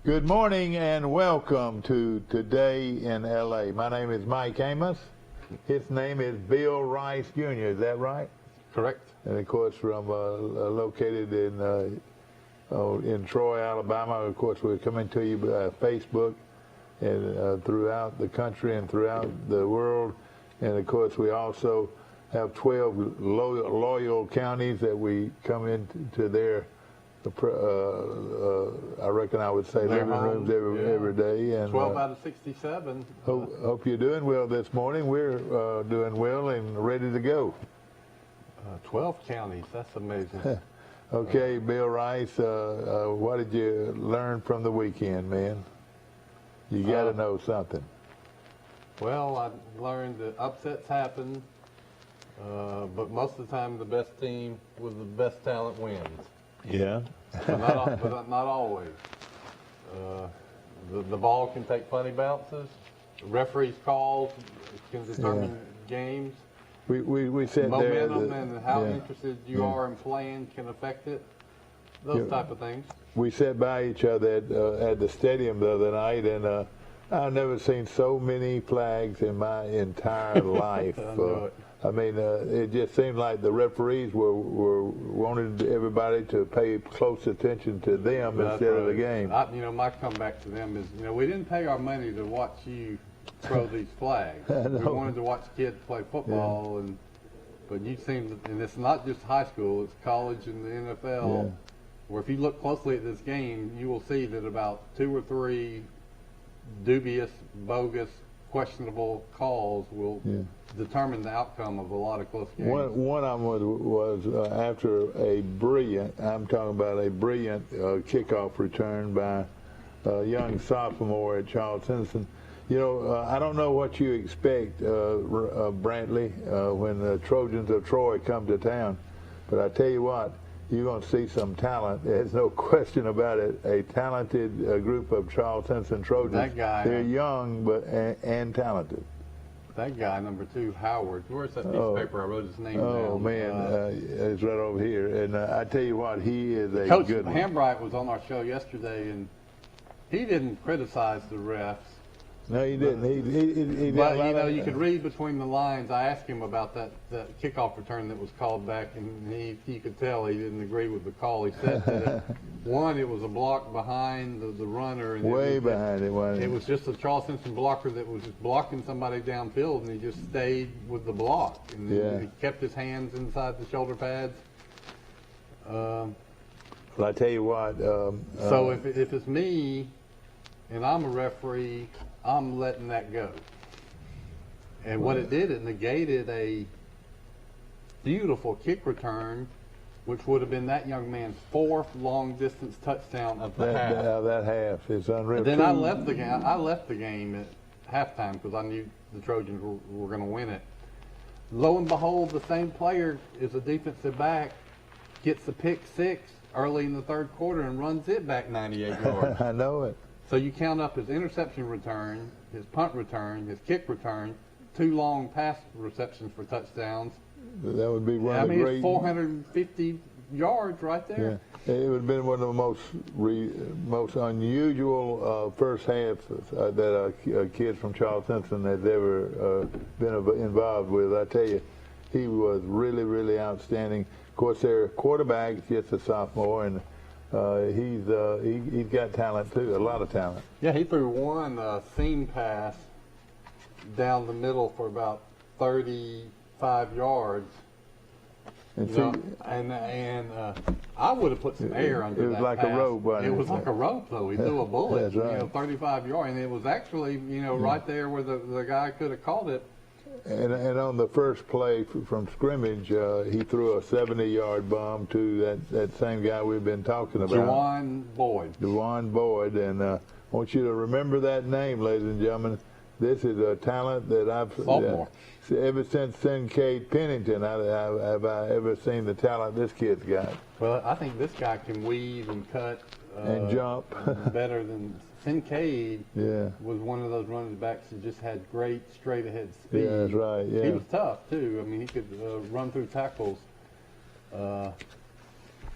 Good morning and welcome to Today in L.A. My name is Mike Amos. His name is Bill Rice Jr., is that right? Correct. And of course from located in Troy, Alabama. Of course we're coming to you by Facebook and throughout the country and throughout the world. And of course we also have 12 loyal counties that we come into their I reckon I would say living rooms every day. And 12 out of 67. Hope you're doing well this morning. We're doing well and ready to go. 12 counties, that's amazing. Okay, Bill Rice, what did you learn from the weekend, man? You got to know something. Well, I learned that upsets happen, but most of the time the best team with the best talent wins. Yeah. But not always. The ball can take funny bounces. Referees' calls can determine games. We said momentum and how interested you are in playing can affect it. Those type of things. We sat by each other at the stadium the other night, and I've never seen so many flags in my entire life. I mean, it just seemed like the referees were wanted everybody to pay close attention to them instead of the game. My comeback to them is, we didn't pay our money to watch you throw these flags. We wanted to watch kids play football, but you seem, and it's not just high school, it's college and the NFL, where if you look closely at this game, you will see that about 2 or 3 dubious, bogus, questionable calls will determine the outcome of a lot of close games. One of them was after a brilliant, I'm talking about a brilliant kickoff return by a young sophomore at Charles Henson. I don't know what you expect, Brantley, when the Trojans of Troy come to town, but I tell you what, you're going to see some talent. There's no question about it. A talented group of Charles Henson Trojans. That guy. They're young and talented. That guy, number 2, Howard. Where's that piece of paper? I wrote his name down. Oh, man. It's right over here. And I tell you what, he is a Coach good one. Hambright was on our show yesterday, and he didn't criticize the refs. No, he didn't. But, you could read between the lines. I asked him about that kickoff return that was called back, and you could tell he didn't agree with the call. He said that, one, it was a block behind the runner. And Way behind it, wasn't it? It was just a Charles Henson blocker that was just blocking somebody downfield, and he just stayed with the block. And he kept his hands inside the shoulder pads. Well, I tell you what. So if it's me and I'm a referee, I'm letting that go. And what it did, it negated a beautiful kick return, which would have been that young man's 4th long-distance touchdown of the half. That half is unreal. And then I left the game. I left the game at halftime because I knew the Trojans were going to win it. Lo and behold, the same player is a defensive back, gets a pick 6 early in the 3rd quarter and runs it back 98 yards. I know it. So you count up his interception return, his punt return, his kick return, 2 long pass receptions for touchdowns. That would be one of the great. It's 450 yards right there. Yeah, it would have been one of the most unusual first halves that a kid from Charles Henson has ever been involved with. I tell you, he was really, really outstanding. Of course, their quarterback, just a sophomore, and he's got talent too, a lot of talent. Yeah, he threw one seam pass down the middle for about 35 yards. And I would have put some air under that. It was like pass. a rope, wasn't it? It was like a rope, though. He threw a bullet, That's right. 35 yards, and it was actually, right there where the guy could have caught it. And on the first play from scrimmage, he threw a 70-yard bomb to that same guy we've been talking about. Juwan Boyd. And I want you to remember that name, ladies and gentlemen. This is a talent that I've ever since Kincaid Pennington. Have I ever seen the talent this kid's got? Well, I think this guy can weave and cut and jump better than Kincaid. Was one of those running backs that just had great straight ahead speed. Yeah, that's right. Yeah, he was tough too. I mean, he could run through tackles.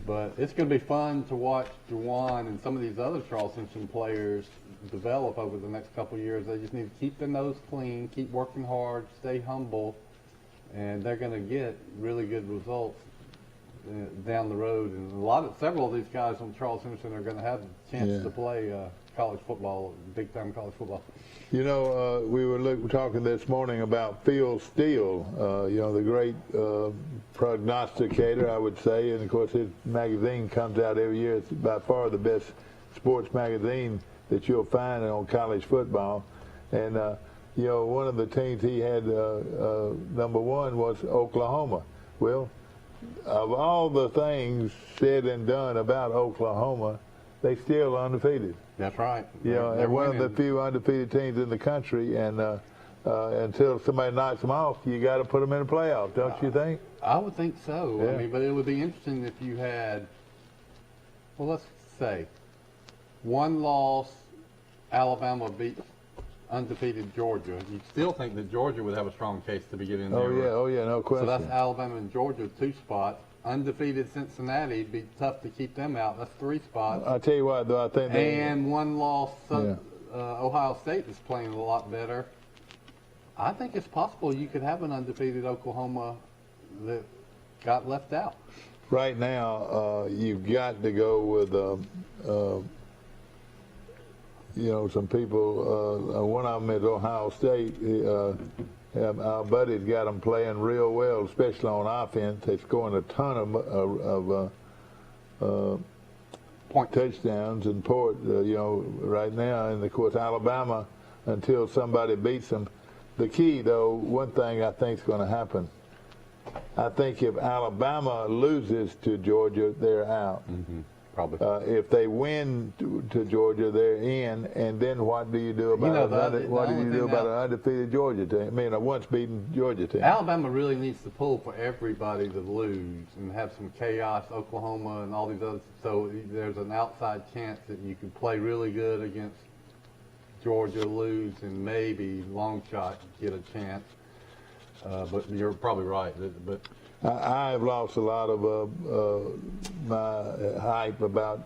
But it's going to be fun to watch Juwan and some of these other Charles Simpson players develop over the next couple of years. They just need to keep their nose clean, keep working hard, stay humble, and they're going to get really good results down the road. And several of these guys on Charles Simpson are going to have a chance to play college football, big-time college football. You know, we were talking this morning about Phil Steele, you know, the great prognosticator, I would say. And, of course, his magazine comes out every year. It's by far the best sports magazine that you'll find on college football. And, you know, one of the teams he had, number one, was Oklahoma. Well, of all the things said and done about Oklahoma, they still undefeated. That's right. You know, and one of the few undefeated teams in the country, and until somebody knocks them off, you got to put them in the playoff, don't you think? I would think so. Yeah. I mean, but it would be interesting if you had, well, let's say, one loss, Alabama beats undefeated Georgia. You still think that Georgia would have a strong case to be getting there? Oh yeah, no question. So that's Alabama and Georgia, 2 spots. Undefeated Cincinnati, it'd be tough to keep them out. That's 3 spots. I tell you what, though, I think and one loss, Ohio State is playing a lot better. I think it's possible you could have an undefeated Oklahoma that got left out. Right now, you've got to go with, you know, some people. One of them is Ohio State. Our buddy's got them playing real well, especially on offense. They're scoring a ton of touchdowns and you know, right now. And of course, Alabama, until somebody beats them. The key, though, one thing I think is going to happen. I think if Alabama loses to Georgia, they're out. Mm-hmm. Probably. If they win to Georgia, they're in. And then what do you do about an undefeated Georgia team? I mean, a once-beaten Georgia team. Alabama really needs to pull for everybody to lose and have some chaos. Oklahoma and all these others. So there's an outside chance that you can play really good against Georgia, lose, and maybe long shot get a chance. But you're probably right. But I've lost a lot of my hype about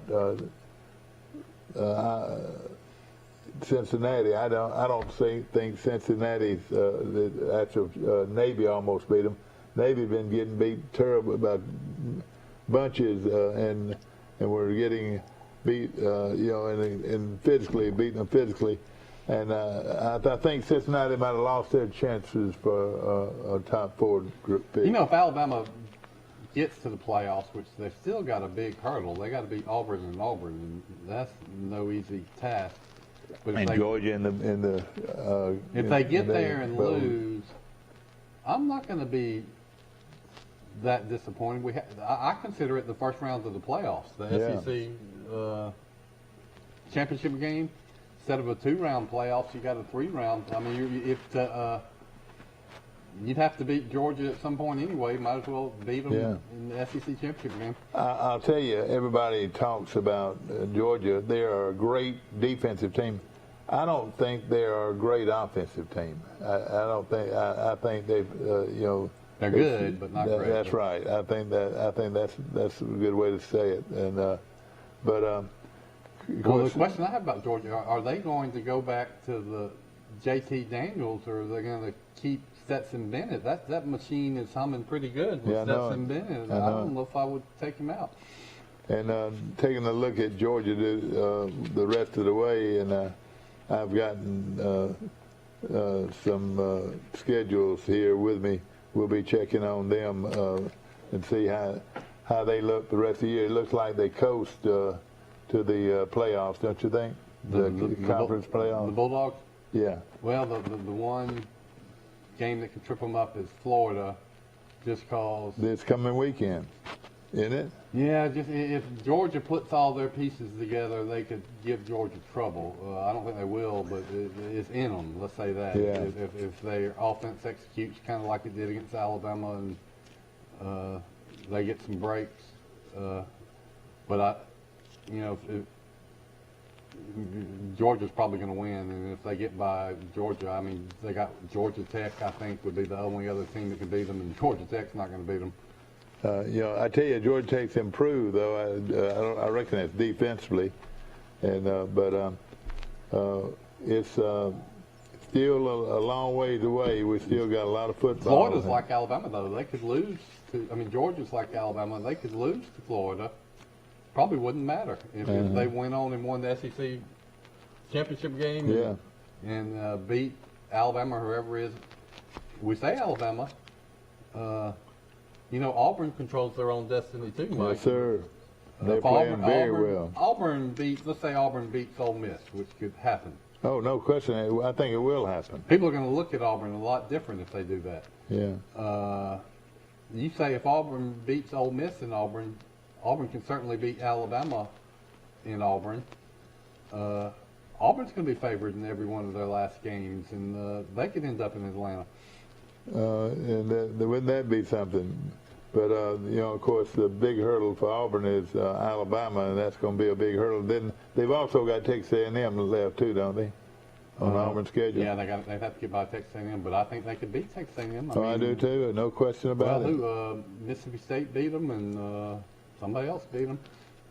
Cincinnati. I don't think Cincinnati's after Navy almost beat them. Navy been getting beat terrible about bunches, and we're getting beat, you know, and physically beating them physically. And I think Cincinnati might have lost their chances for a top 4 group pick. You know, if Alabama gets to the playoffs, which they've still got a big hurdle, they got to beat Auburn, and that's no easy task. But and Georgia in the if they get there and lose, I'm not going to be that disappointed. I consider it the first round of the playoffs, the SEC championship game. Instead of a 2-round playoffs, you got a 3-round. I mean, you'd have to beat Georgia at some point anyway. Might as well beat them in the SEC championship game. I'll tell you, everybody talks about Georgia. They are a great defensive team. I don't think they are a great offensive team. I think they've, you know. They're good, but not great. That's right. I think that's a good way to say it. And well, the question I have about Georgia, are they going to go back to the J.T. Daniels, or are they going to keep Stetson Bennett? That machine is humming pretty good with Stetson Bennett. I don't know if I would take him out. And taking a look at Georgia the rest of the way, and I've gotten some schedules here with me. We'll be checking on them and see how they look the rest of the year. It looks like they coast to the playoffs, don't you think? The conference playoffs. The Bulldogs? Yeah. Well, the one game that could trip them up is Florida, just cause. This coming weekend, isn't it? Yeah, just if Georgia puts all their pieces together, they could give Georgia trouble. I don't think they will, but it's in them. Let's say that. Yeah. If their offense executes kind of like it did against Alabama, and they get some breaks, but you know, Georgia's probably going to win, and if they get by Georgia, I mean, they got Georgia Tech. I think would be the only other team that can beat them, and Georgia Tech's not going to beat them. I tell you, Georgia Tech's improved, though. I reckon it's defensively, and it's still a long ways away. We still got a lot of football. Florida's like Alabama, though. They could lose to. I mean, Georgia's like Alabama. They could lose to Florida. Probably wouldn't matter if they went on and won the SEC championship game and beat Alabama or whoever it is. We say Alabama. Auburn controls their own destiny too, Mike. Yes, sir. They're playing very well. Let's say Auburn beats Ole Miss, which could happen. Oh, no question. I think it will happen. People are going to look at Auburn a lot different if they do that. Yeah. You say if Auburn beats Ole Miss in Auburn can certainly beat Alabama in Auburn. Auburn's going to be favored in every one of their last games, and they could end up in Atlanta. Wouldn't that be something? But, of course, the big hurdle for Auburn is Alabama, and that's going to be a big hurdle. Then they've also got Texas A&M left, too, don't they, on Auburn's schedule? Yeah, they have to get by Texas A&M, but I think they could beat Texas A&M. I do, too. No question about it. Mississippi State beat them, and somebody else beat them.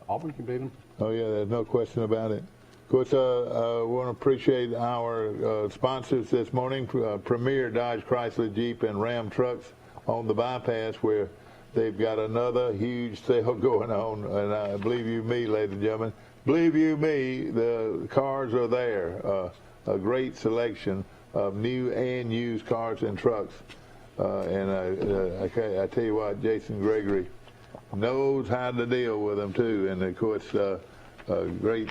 Auburn can beat them. Oh, yeah, there's no question about it. Of course, I want to appreciate our sponsors this morning, Premier Dodge, Chrysler, Jeep, and Ram trucks on the bypass, where they've got another huge sale going on. And I believe you me, ladies and gentlemen, believe you me, the cars are there. A great selection of new and used cars and trucks. And I tell you what, Jason Gregory knows how to deal with them, too. And, of course, a great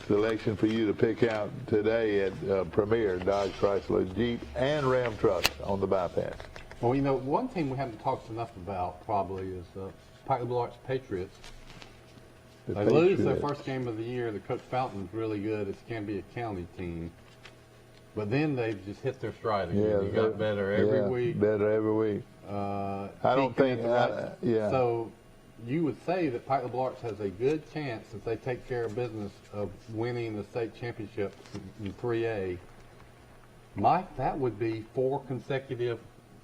selection for you to pick out today at Premier Dodge, Chrysler, Jeep, and Ram trucks on the bypass. Well, one team we haven't talked enough about probably is Tightly Arch Patriots. They lose their first game of the year. The Coach Fountain's really good. It's Cambria County team. But then they just hit their stride again. Yeah, you got better every week. Better every week. I don't think. So you would say that Tightly Arch has a good chance if they take care of business of winning the state championship in 3A. Mike, that would be 4 consecutive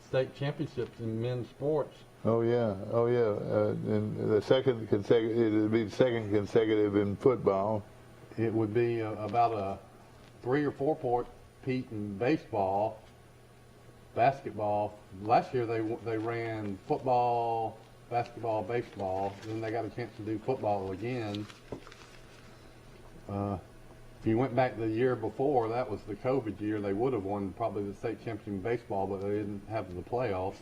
state championships in men's sports. Oh yeah. And the second consecutive, it would be the second consecutive in football. It would be about a 3 or 4 point peat in baseball, basketball. Last year they ran football, basketball, baseball. Then they got a chance to do football again. If you went back the year before, that was the COVID year, they would have won probably the state championship in baseball, but they didn't have the playoffs.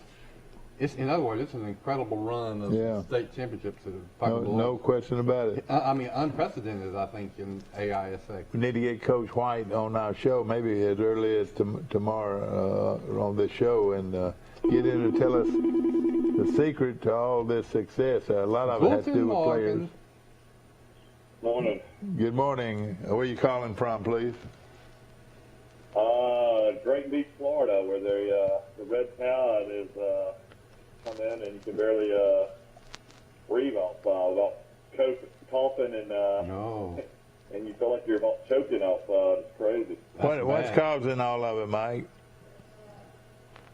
In other words, it's an incredible run of state championships. No question about it. I mean, unprecedented, I think, in AISA. We need to get Coach White on our show, maybe as early as tomorrow on this show, and get in to tell us the secret to all this success. A lot of it has to do with players. Morning. Good morning. Where are you calling from, please? Drayton Beach, Florida, where the red tide is come in and you can barely breathe without coughing and you feel like you're about choking outside. It's crazy. What's causing all of it, Mike?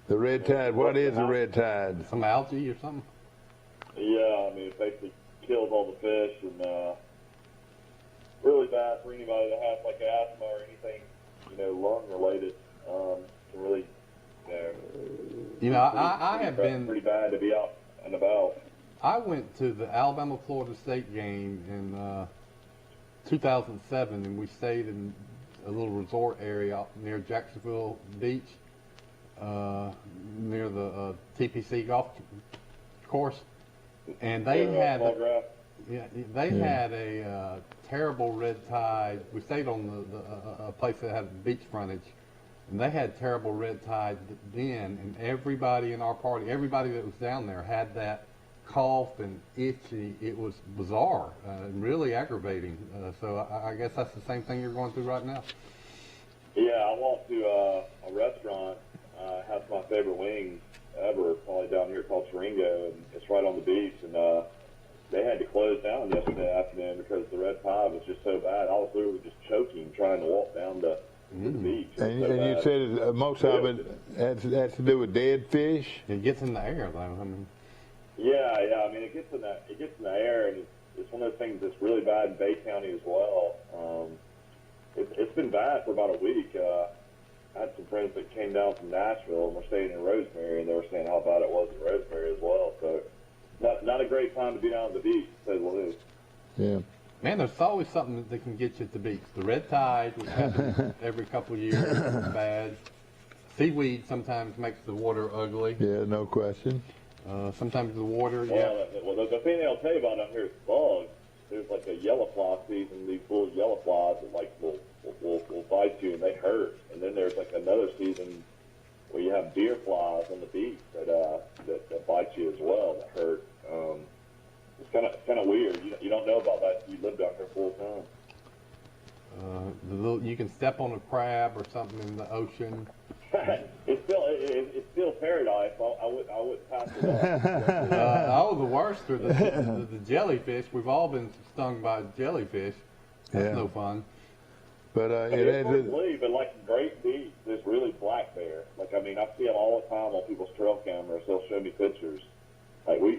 The red tide. What is the red tide? Some algae or something? Yeah, I mean, it basically kills all the fish and really bad for anybody that has like asthma or anything, lung related. Can really, I have been pretty bad to be out and about. I went to the Alabama-Florida State game in 2007, and we stayed in a little resort area near Jacksonville Beach, near the TPC golf course, and they had had a terrible red tide. We stayed on a place that had beach frontage, and they had terrible red tide then, and everybody in our party, everybody that was down there had that cough and itchy. It was bizarre and really aggravating. So I guess that's the same thing you're going through right now. Yeah, I went to a restaurant, has my favorite wings ever, probably down here called Chiringo, and it's right on the beach, and they had to close down yesterday afternoon because the red tide was just so bad. I was literally just choking trying to walk down to the beach. And you said most of it has to do with dead fish? It gets in the air, though. I mean, Yeah. I mean, it gets in the air, and it's one of those things that's really bad in Bay County as well. It's been bad for about a week. I had some friends that came down from Nashville and were staying in Rosemary, and they were saying how bad it was in Rosemary as well. So, not a great time to be down at the beach, to say the least. Yeah. Man, there's always something that can get you at the beach. The red tide, which happens every couple of years, is bad. Seaweed sometimes makes the water ugly. Yeah, no question. Sometimes the water. Well, the thing they'll tell you about down here is bugs. There's like a yellow fly season. These little yellow flies that like will bite you and they hurt. And then there's like another season where you have deer flies on the beach that bite you as well, that hurt. It's kind of weird. You don't know about that if you live down here full time. You can step on a crab or something in the ocean. It's still paradise. I wouldn't pass it up. The worst are the jellyfish. We've all been stung by jellyfish. That's no fun. But it's hard to believe, but like Great Beach, there's really black bear. Like, I mean, I see them all the time on people's trail cameras. They'll show me pictures. Like, we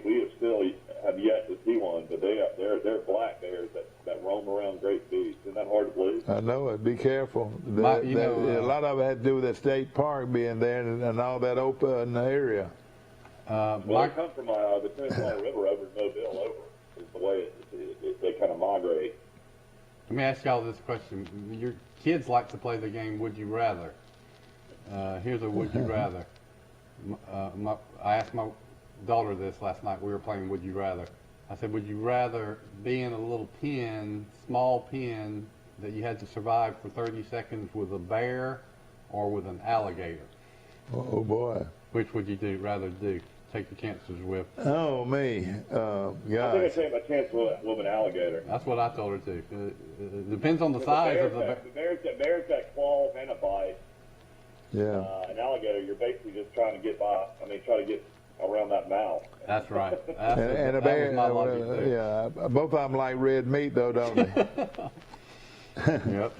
have yet to see one, but they're black bears that roam around Great Beach. Isn't that hard to believe? I know it. Be careful. A lot of it had to do with that state park being there and all that open area. They come from the Tennessee River over to Mobile over. Is the way they kind of migrate. Let me ask y'all this question. Your kids like to play the game Would You Rather. Here's a Would You Rather. I asked my daughter this last night. We were playing Would You Rather. I said, would you rather be in a little pen, small pen, that you had to survive for 30 seconds with a bear or with an alligator? Oh, boy. Which would you rather do? Take the chances with? Oh, me. I think I'd take my chance with an alligator. That's what I told her too. It depends on the size of the bear. The bear's got claws and a bite. Yeah. An alligator, you're basically just trying to get by. I mean, try to get around that mouth. That's right. And a bear. Yeah. Both of them like red meat, though, don't they? Yep.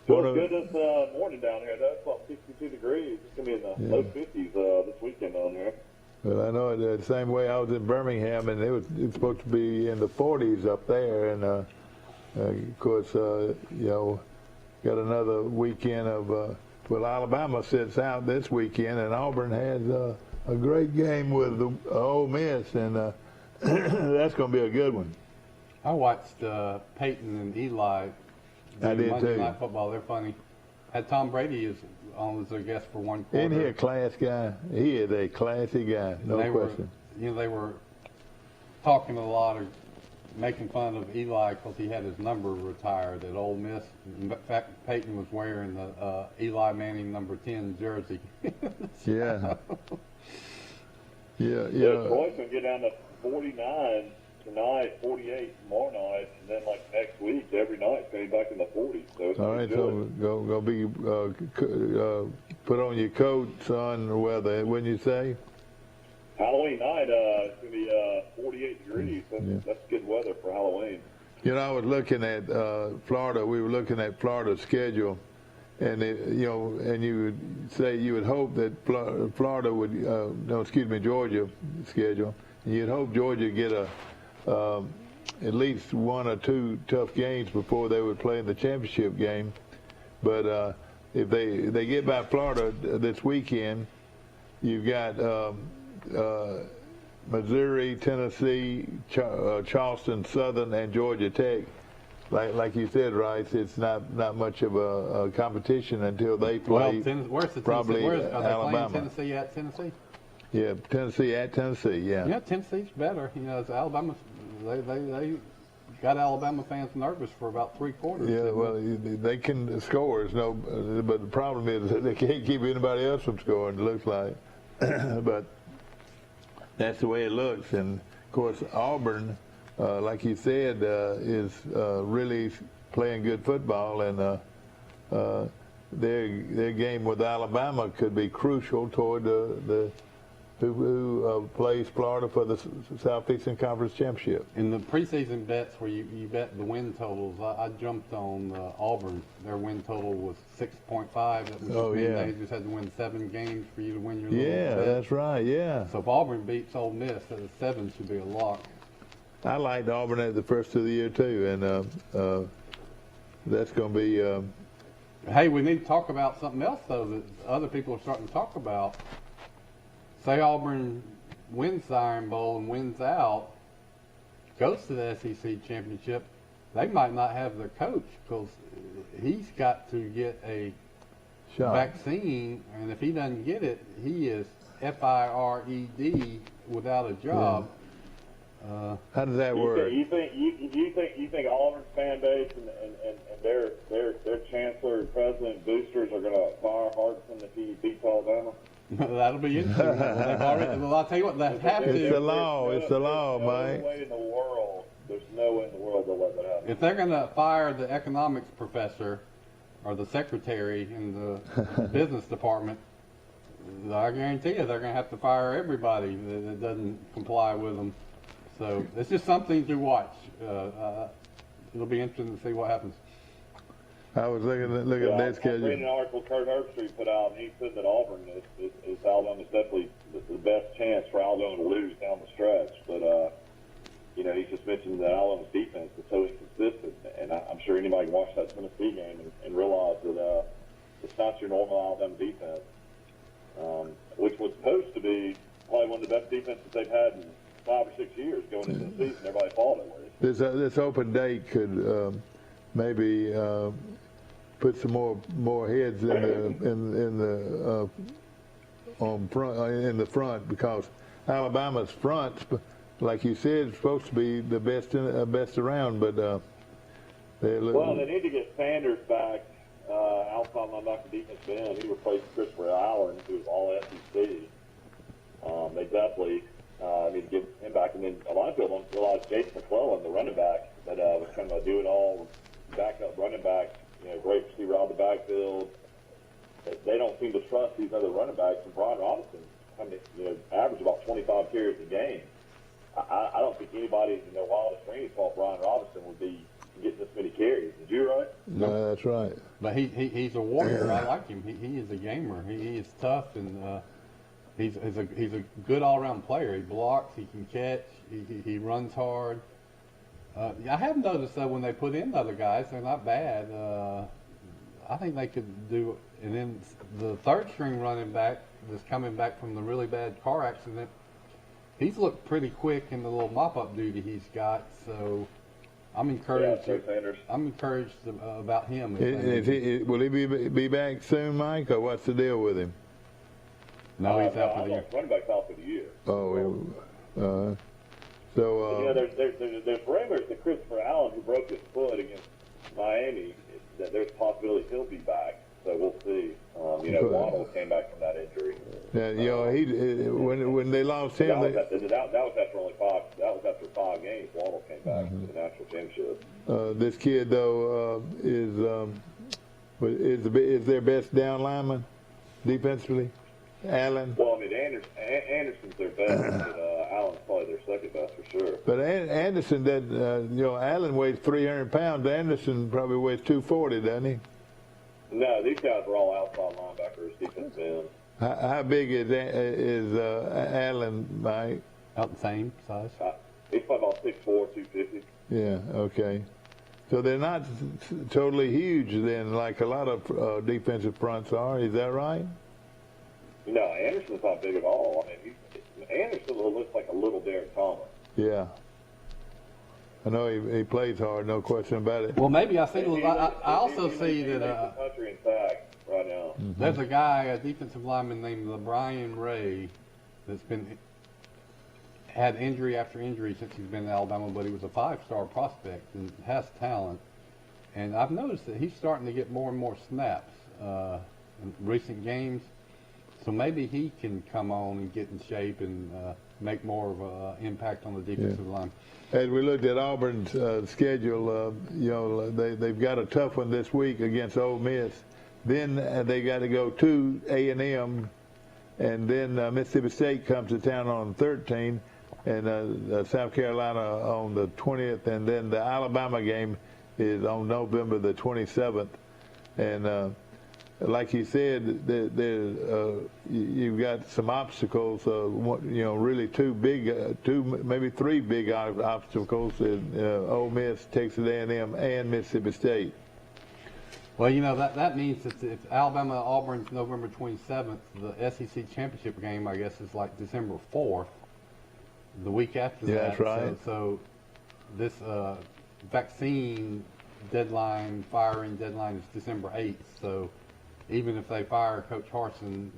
So it's good this morning down here. That's about 62 degrees. It's going to be in the low 50s this weekend down here. Well, I know the same way I was in Birmingham, and it's supposed to be in the 40s up there. And, of course, got another weekend of, Alabama sits out this weekend, and Auburn has a great game with the Ole Miss, and that's going to be a good one. I watched Peyton and Eli. I did Monday too. Night Football, they're funny. Had Tom Brady as their guest for one quarter. Isn't he a class guy? He is a classy guy, no question. They were talking a lot or making fun of Eli because he had his number retired at Ole Miss. In fact, Peyton was wearing the Eli Manning number 10 jersey. Yeah. Boys can get down to 49 tonight, 48 tomorrow night, and then like next week, every night, going back in the 40s. So all right, so go be put on your coat, son. Weather, wouldn't you say? Halloween night, it's going to be 48 degrees. That's good weather for Halloween. I was looking at Florida. We were looking at Florida's schedule, and and you would say you would hope that Florida would, Georgia schedule, and you'd hope Georgia get at least one or two tough games before they would play in the championship game. But if they get by Florida this weekend, you've got Missouri, Tennessee, Charleston Southern, and Georgia Tech. Like you said, Rice, it's not much of a competition until they play. Where's the probably Tennessee? Are they Alabama. playing Tennessee at Tennessee? Yeah, Tennessee at Tennessee. Yeah. Yeah, Tennessee's better. It's Alabama. They got Alabama fans nervous for about 3 quarters. Yeah, well, they can score. But the problem is that they can't keep anybody else from scoring. It looks like, but that's the way it looks. And of course, Auburn, like you said, is really playing good football, and their game with Alabama could be crucial toward the who plays Florida for the Southeastern Conference Championship. In the preseason bets where you bet the win totals, I jumped on Auburn. Their win total was 6.5. That would just mean they just had to win 7 games for you to win your little bet. That's right, yeah. So if Auburn beats Ole Miss, the 7 should be a lock. I liked Auburn at the first of the year too, and that's going to be... Hey, we need to talk about something else, though, that other people are starting to talk about. Say Auburn wins the Iron Bowl and wins out, goes to the SEC championship, they might not have their coach because he's got to get a vaccine, and if he doesn't get it, he is FIRED without a job. Yeah. How does that work? You think Auburn's fan base and their chancellor, president, boosters are going to fire Hartson if he beats Alabama? That'll be interesting. Well, I'll tell you what, they have to. It's the law. It's the law, Mike. There's no way in the world they'll let that happen. If they're going to fire the economics professor or the secretary in the business department, I guarantee you they're going to have to fire everybody that doesn't comply with them. So it's just something to watch. It'll be interesting to see what happens. I was looking at that schedule. I read an article Kurt Herbstreit put out, and he said that Auburn is Alabama's definitely the best chance for Alabama to lose down the stretch. But he just mentioned that Alabama's defense is so inconsistent, and I'm sure anybody can watch that Tennessee game and realize that it's not your normal Alabama defense, which was supposed to be probably one of the best defenses they've had in 5 or 6 years going into the season. Everybody thought it was. This open date could maybe put some more heads in the front, because Alabama's front, like you said, is supposed to be the best around, but they need to get Sanders back. Outside linebacker defense end. He replaced Christopher Allen, who was all SEC. They definitely need to get him back, and then a lot of people don't realize Jason McClellan, the running back, that was kind of a do-it-all backup running back, great receiver out of the backfield. They don't seem to trust these other running backs, and Brian Robinson average about 25 carries a game. I don't think anybody in their wildest dreams thought Brian Robinson would be getting this many carries. Did you, right? No, that's right. But he's a warrior. I like him. He is a gamer. He is tough, and he's a good all-around player. He blocks. He can catch. He runs hard. I have noticed that when they put in other guys, they're not bad. I think they could do. And then the third-string running back that's coming back from the really bad car accident, he's looked pretty quick in the little mop-up duty he's got. So I'm encouraged. I'm encouraged about him. Will he be back soon, Mike, or what's the deal with him? No, he's out for the year. Running back's out for the year. Oh, there's rumors that Christopher Allen, who broke his foot against Miami, that there's a possibility he'll be back. So we'll see. Waddle came back from that injury. Yeah, when they lost him, that was after only 5. That was after 5 games. Waddle came back to the national championship. This kid though is their best down lineman defensively. Allen. Well, I mean, Anderson's their best, but Allen's probably their second best for sure. But Anderson, Allen weighs 300 pounds. Anderson probably weighs 240, doesn't he? No, these guys are all outside linebackers, defensive ends. How big is Allen, Mike? About the same size. He's probably about 6'4", 250. Yeah, okay. So they're not totally huge then, like a lot of defensive fronts are. Is that right? No, Anderson's not big at all. I mean, Anderson looks like a little Derek Thomas. Yeah. I know he plays hard, no question about it. Well, maybe I also see that country in fact right now. There's a guy, a defensive lineman named LeBrian Ray, that's had injury after injury since he's been in Alabama, but he was a 5-star prospect and has talent. And I've noticed that he's starting to get more and more snaps in recent games. So maybe he can come on and get in shape and make more of an impact on the defensive line. As we looked at Auburn's schedule, they've got a tough one this week against Ole Miss. Then they got to go to A&M and then Mississippi State comes to town on the 13th, and South Carolina on the 20th, and then the Alabama game is on November the 27th. And like you said, you've got some obstacles. Really maybe three big obstacles: Ole Miss, Texas A&M, and Mississippi State. Well, that means that if Alabama Auburn's November 27th, the SEC championship game, I guess, is like December 4th, the week after that. Yeah, that's right. So this vaccine firing deadline is December 8th. So even if they fire Coach Harsin,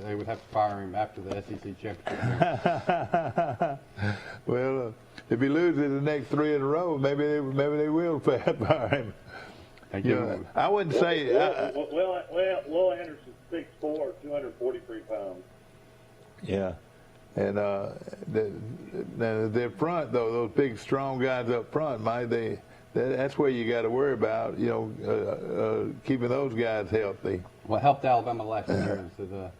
they would have to fire him after the SEC championship game. Well, if he loses the next 3 in a row, maybe they will fire him. I wouldn't say. Will Anderson's 6'4", 243 pounds. Yeah, and their front though, those big strong guys up front, that's where you got to worry about, keeping those guys healthy. What helped Alabama last year is that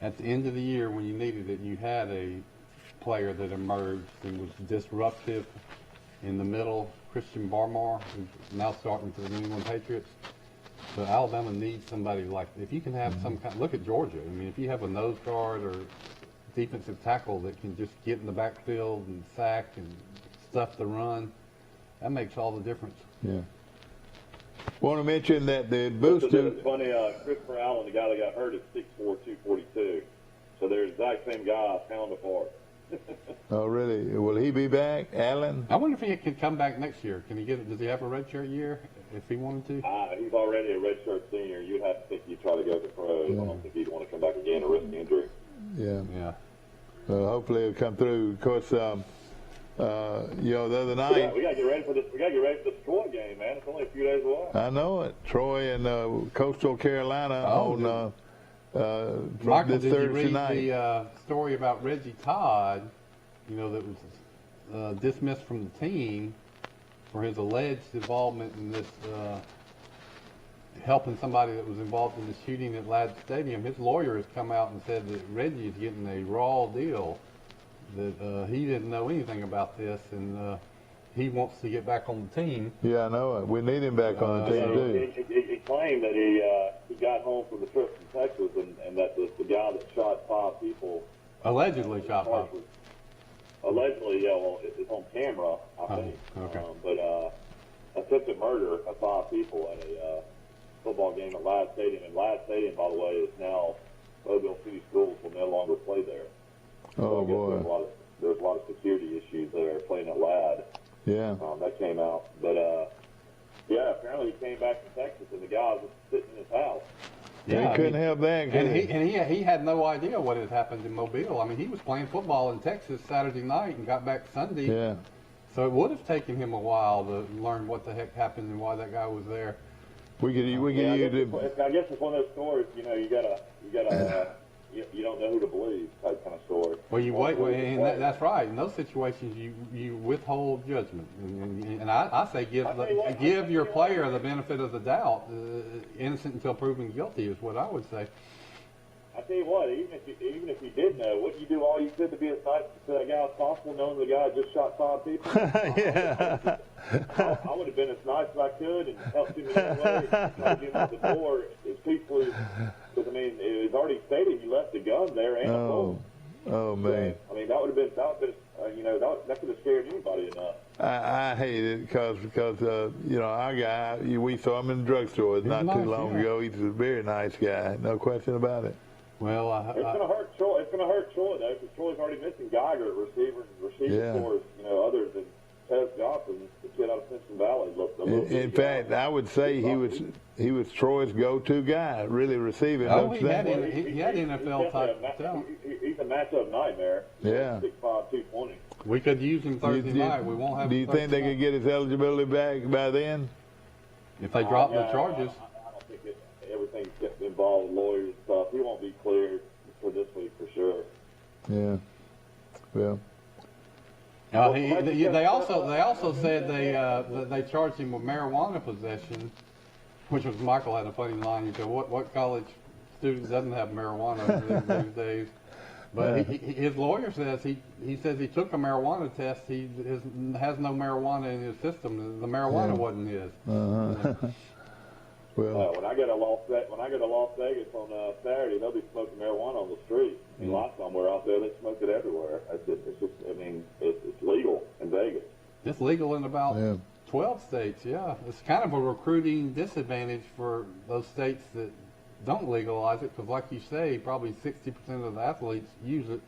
at the end of the year when you needed it, you had a player that emerged and was disruptive in the middle, Christian Barmore, who's now starting for the New England Patriots. So Alabama needs somebody like, if you can have some kind, look at Georgia. I mean, if you have a nose guard or defensive tackle that can just get in the backfield and sack and stuff the run, that makes all the difference. Yeah. Want to mention that the booster. It's funny, Christopher Allen, the guy that got hurt, is 6'4", 242. So they're the exact same guy, a pound apart. Oh, really? Will he be back, Allen? I wonder if he can come back next year. Can he does he have a redshirt year if he wanted to? He's already a redshirt senior. You'd have to think he'd try to go to pros. Yeah. I don't think he'd want to come back again and risk injury. Yeah. Yeah. Well, hopefully he'll come through. Of course, the other night. We got to get ready for this. We got to get ready for this Troy game, man. It's only a few days away. I know it. Troy and Coastal Carolina on Michael, this Thursday night. Did you read the story about Reggie Todd? That was dismissed from the team for his alleged involvement in this, helping somebody that was involved in the shooting at Ladd Stadium. His lawyer has come out and said that Reggie is getting a raw deal, that he didn't know anything about this, and he wants to get back on the team. Yeah, I know it. We need him back on the team, too. He claimed that he got home from the trip from Texas and that the guy that shot 5 people. Allegedly shot 5 people. Allegedly, yeah, well, it's on camera, I think. Okay. But attempted murder of 5 people at a football game at Ladd Stadium. And Ladd Stadium, by the way, is now Mobile City Schools will no longer play there. Oh, boy. There's a lot of security issues there playing at Ladd. Yeah. That came out. But, yeah, apparently he came back from Texas and the guy was sitting in his house. Yeah, he couldn't help that. And he had no idea what had happened in Mobile. I mean, he was playing football in Texas Saturday night and got back Sunday. Yeah. So it would have taken him a while to learn what the heck happened and why that guy was there. I guess it's one of those stories. You don't know who to believe type kind of story. Well, you wait, and that's right. In those situations, you withhold judgment, and I say give your player the benefit of the doubt. Innocent until proven guilty is what I would say. I tell you what, even if you did know, wouldn't you do all you could to be as nice to that guy as possible, knowing the guy just shot 5 people? Yeah. I would have been as nice as I could and helped him in any way. Try to get him out the door as peacefully. Because I mean, it was already stated he left the gun there and a phone. Oh man. So, I mean, that would have been that could have scared anybody enough. I hate it because our guy, we saw him in the drugstore not too long ago. He's a very nice guy, no question about it. Well, it's going to hurt Troy. It's going to hurt Troy though, because Troy's already missing Geiger at receiver scores. Other than Tez Johnson, the kid out of Simpson Valley. In fact, I would say he was Troy's go-to guy, really receiving. Oh, he had NFL type talent. He's a matchup nightmare. Yeah. 6'5", 220. We could use him Thursday night. We won't have. Do you think they could get his eligibility back by then? If they drop the charges. I don't think everything gets involved with lawyers and stuff. He won't be cleared for this week for sure. Yeah. Well. They also said they charged him with marijuana possession, which was Michael had a funny line. He said, "What college student doesn't have marijuana these days. But his lawyer says he says he took a marijuana test. He has no marijuana in his system. The marijuana wasn't his. Well, when I go to Las Vegas on Saturday, they'll be smoking marijuana on the street. And lots somewhere out there, they smoke it everywhere. It's legal in Vegas. It's legal in about 12 states. Yeah, it's kind of a recruiting disadvantage for those states that don't legalize it, because like you say, probably 60% of the athletes use it.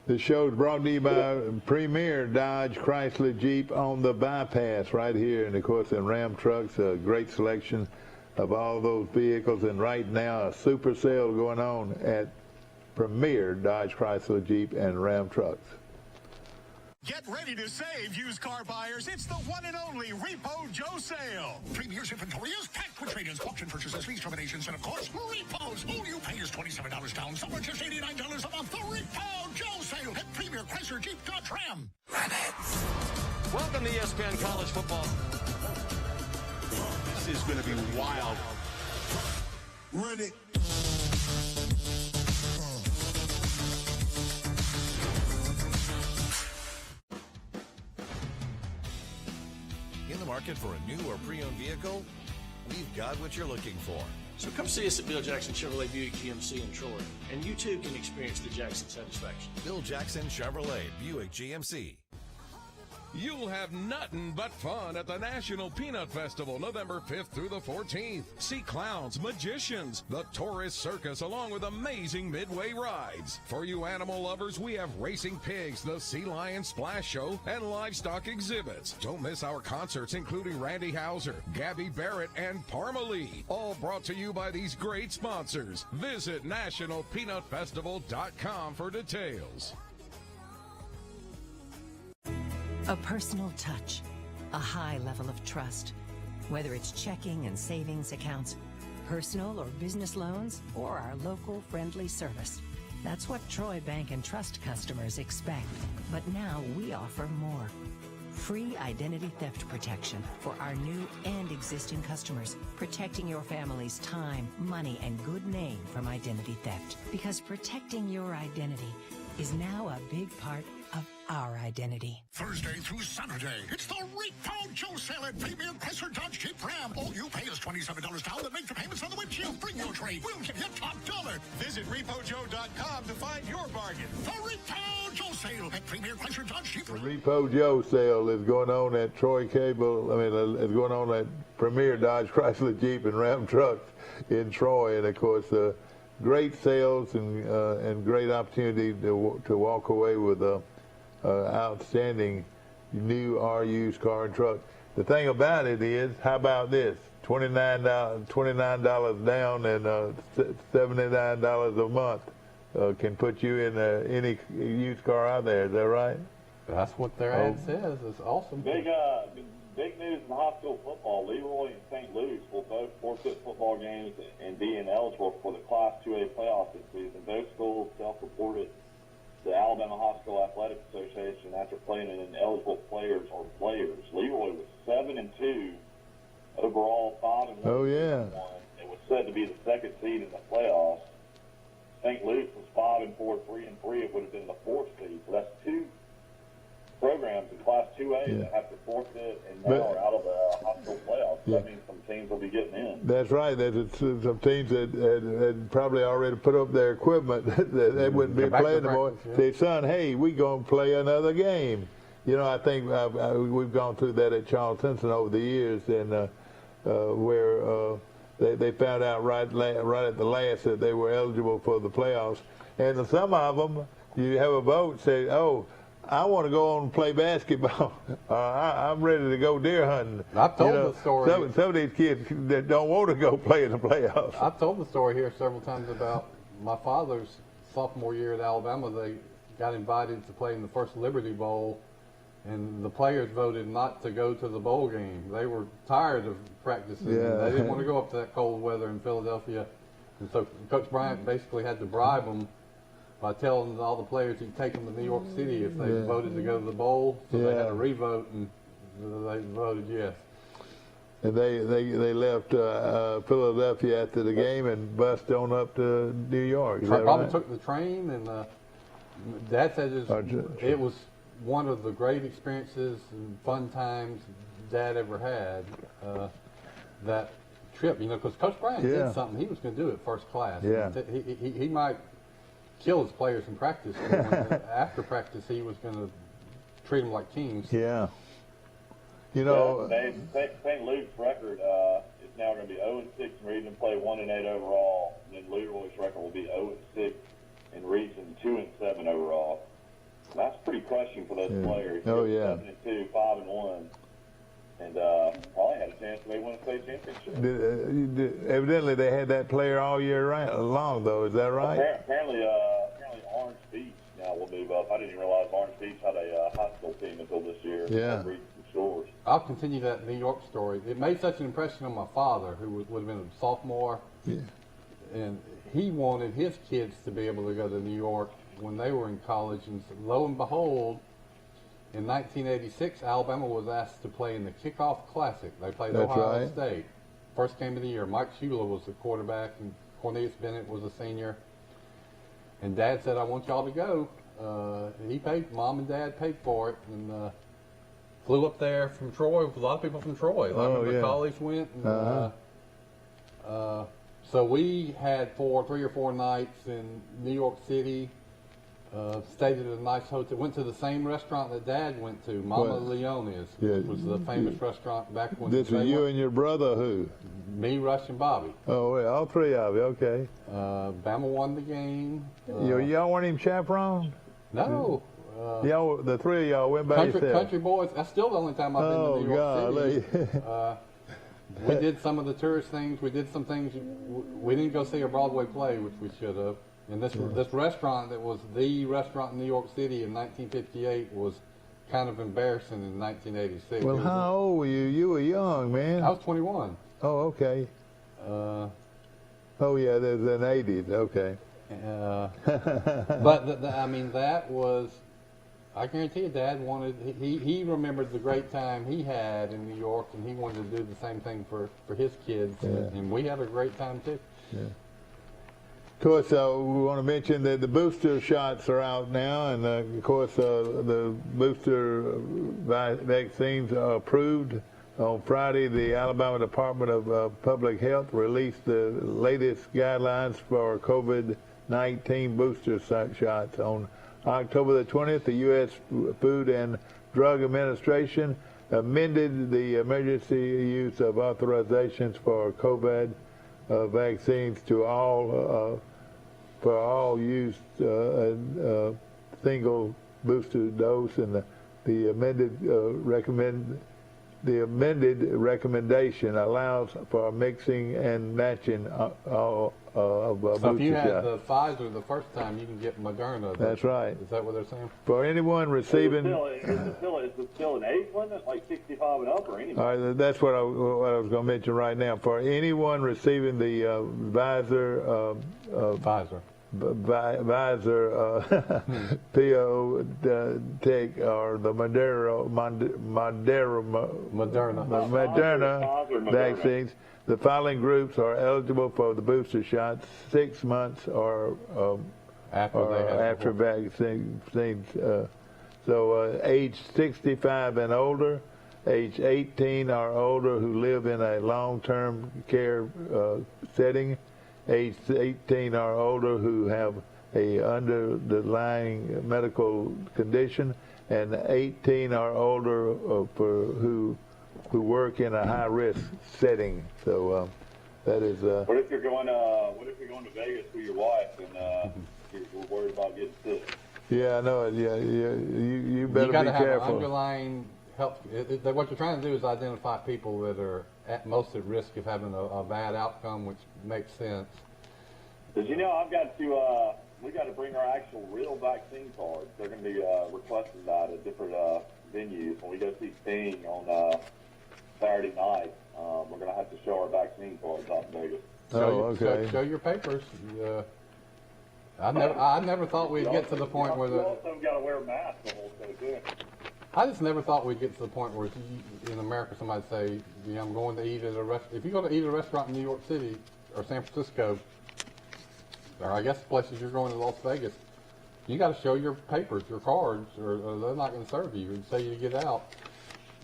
This show is brought to you by Premier Dodge Chrysler Jeep on the bypass right here, and of course in Ram Trucks, a great selection of all those vehicles, and right now a super sale going on at Premier Dodge Chrysler Jeep and Ram Trucks. Get ready to save, used car buyers. It's the one and only Repo Joe sale. Premier's inventory is packed with trade-ins, auction purchases, lease terminations, and of course, repos. All you pay is $27 down, some are just $89 a month. The Repo Joe sale at Premier Chrysler Jeep Dodge Ram. Run it. Welcome to ESPN College Football. This is going to be wild. Run it. In the market for a new or pre-owned vehicle? We've got what you're looking for. So come see us at Bill Jackson Chevrolet Buick GMC in Troy, and you too can experience the Jackson satisfaction. Bill Jackson Chevrolet Buick GMC. You'll have nothing but fun at the National Peanut Festival, November 5th through the 14th. See clowns, magicians, the tourist circus, along with amazing midway rides. For you animal lovers, we have racing pigs, the Sea Lion Splash Show, and livestock exhibits. Don't miss our concerts, including Randy Houser, Gabby Barrett, and Parmalee. All brought to you by these great sponsors. Visit nationalpeanutfestival.com for details. A personal touch, a high level of trust. Whether it's checking and savings accounts, personal or business loans, or our local friendly service. That's what Troy Bank and Trust customers expect. But now we offer more. Free identity theft protection for our new and existing customers, protecting your family's time, money, and good name from identity theft. Because protecting your identity is now a big part of our identity. Thursday through Saturday, it's the Repo Joe sale at Premier Chrysler Dodge Jeep Ram. All you pay is $27 down, then make the payments on the windshield. Bring your trade. We'll give you top dollar. Visit RepoJoe.com to find your bargain. The Repo Joe sale at Premier Chrysler Dodge Jeep The Ram. Repo Joe sale is going on at Troy Cable. It's going on at Premier Dodge Chrysler Jeep and Ram Trucks in Troy, and of course, great sales and great opportunity to walk away with a outstanding new or used car and truck. The thing about it is, how about this? $29 down and $79 a month can put you in any used car out there. Is that right? That's what their ad says. It's awesome. Big news in high school football. Leroy and St. Louis will both forfeit football games and be ineligible for the Class 2A playoffs this season. Both schools self-reported the Alabama High School Athletic Association after playing an ineligible players. Leroy was 7-2 overall, 5-1. Oh yeah. It was said to be the second seed in the playoffs. St. Louis was 5-4, 3-3. It would have been the fourth seed. So that's two programs in Class 2A that have to forfeit and now are out of the high school playoffs. So that means some teams will be getting in. That's right. There's some teams that had probably already put up their equipment that they wouldn't be playing anymore. Say, son, hey, we going to play another game. You know, I think we've gone through that at Charles Simpson over the years, and where they found out right at the last that they were eligible for the playoffs. And some of them, you have a vote, say, oh, I want to go on and play basketball. I'm ready to go deer hunting. I've told the story. Some of these kids that don't want to go play in the playoffs. I've told the story here several times about my father's sophomore year at Alabama. They got invited to play in the first Liberty Bowl, and the players voted not to go to the bowl game. They were tired of practicing. Yeah. They didn't want to go up to that cold weather in Philadelphia. And so Coach Bryant basically had to bribe them by telling all the players he'd take them to New York City if they voted to go to the bowl. So they had to re-vote, and they voted yes. And they left Philadelphia after the game and bust on up to New York. Is that Probably right? took the train, and Dad said it was one of the great experiences and fun times Dad ever had. That trip, because Coach Bryant did something he was going to do at first class. Yeah. He might kill his players in practice, but after practice he was going to treat them like kings. Yeah. St. Luke's record is now going to be 0-6 in region and play 1-8 overall. And then Leroy's record will be 0-6 in region, 2-7 overall. And that's pretty crushing for those players. Oh yeah. 7-2, 5-1, and probably had a chance to maybe win a state championship. Evidently, they had that player all year long, though. Is that right? Apparently, Orange Beach now will move up. I didn't even realize Orange Beach had a high school team until this year. Yeah. I'll continue that New York story. It made such an impression on my father, who would have been a sophomore, and he wanted his kids to be able to go to New York when they were in college. And lo and behold, in 1986, Alabama was asked to play in the Kickoff Classic. They played Ohio State. First game of the year. Mike Shula was the quarterback, and Cornelius Bennett was a senior. And Dad said, "I want y'all to go." He paid. Mom and Dad paid for it, and flew up there from Troy. A lot of people from Troy. A lot of the college went. And, so we had 3 or 4 nights in New York City. Stayed at a nice hotel. Went to the same restaurant that Dad went to, Mama Leone's, which was the famous restaurant back when. This was you and your brother, who? Me, Rush, and Bobby. Oh, well, all 3 of you. Okay. Bama won the game. Y'all weren't even chaperoned? No. Y'all, the 3 of y'all went by yourself. Country boys. That's still the only time I've been to New York City. We did some of the tourist things. We did some things. We didn't go see a Broadway play, which we should have. And this restaurant that was the restaurant in New York City in 1958 was kind of embarrassing in 1986. Well, how old were you? You were young, man. I was 21. Oh, okay. Oh, yeah, there's an 80s. Okay. But, I mean, that was, I guarantee you, Dad wanted, he remembered the great time he had in New York, and he wanted to do the same thing for his kids. And we had a great time, too. Yeah. Of course, we want to mention that the booster shots are out now, and of course, the booster vaccines are approved. On Friday, the Alabama Department of Public Health released the latest guidelines for COVID-19 booster shots. On October the 20th, the U.S. Food and Drug Administration amended the emergency use of authorizations for COVID vaccines to all for all used single booster dose, and the amended recommendation allows for mixing and matching of booster shots. So if you had the Pfizer the first time, you can get Moderna. That's right. Is that what they're saying? For anyone receiving, is it still an age limit, like 65 and up, or anything? all right, that's what I was going to mention right now. For anyone receiving the Pfizer Tech or the Moderna vaccines, the following groups are eligible for the booster shots 6 months or after vaccines. So age 65 and older, age 18 or older who live in a long-term care setting, age 18 or older who have a underlying medical condition, and 18 or older for who work in a high-risk setting. So that is. What if you're going? What if you're going to Vegas with your wife and you're worried about getting sick? Yeah, I know it. Yeah, you better be careful. You got to have an underlying health. What you're trying to do is identify people that are most at risk of having a bad outcome, which makes sense. Because we got to bring our actual real vaccine cards. They're going to be requested at different venues. When we go see Sting on Saturday night, we're going to have to show our vaccine cards out in Vegas. Show your papers. I never thought we'd get to the point where we also got to wear masks the whole show too. I just never thought we'd get to the point where in America somebody say, I'm going to eat at a restaurant. If you go to eat at a restaurant in New York City or San Francisco, or I guess places you're going to Las Vegas, you got to show your papers, your cards, or they're not going to serve you and say you get out.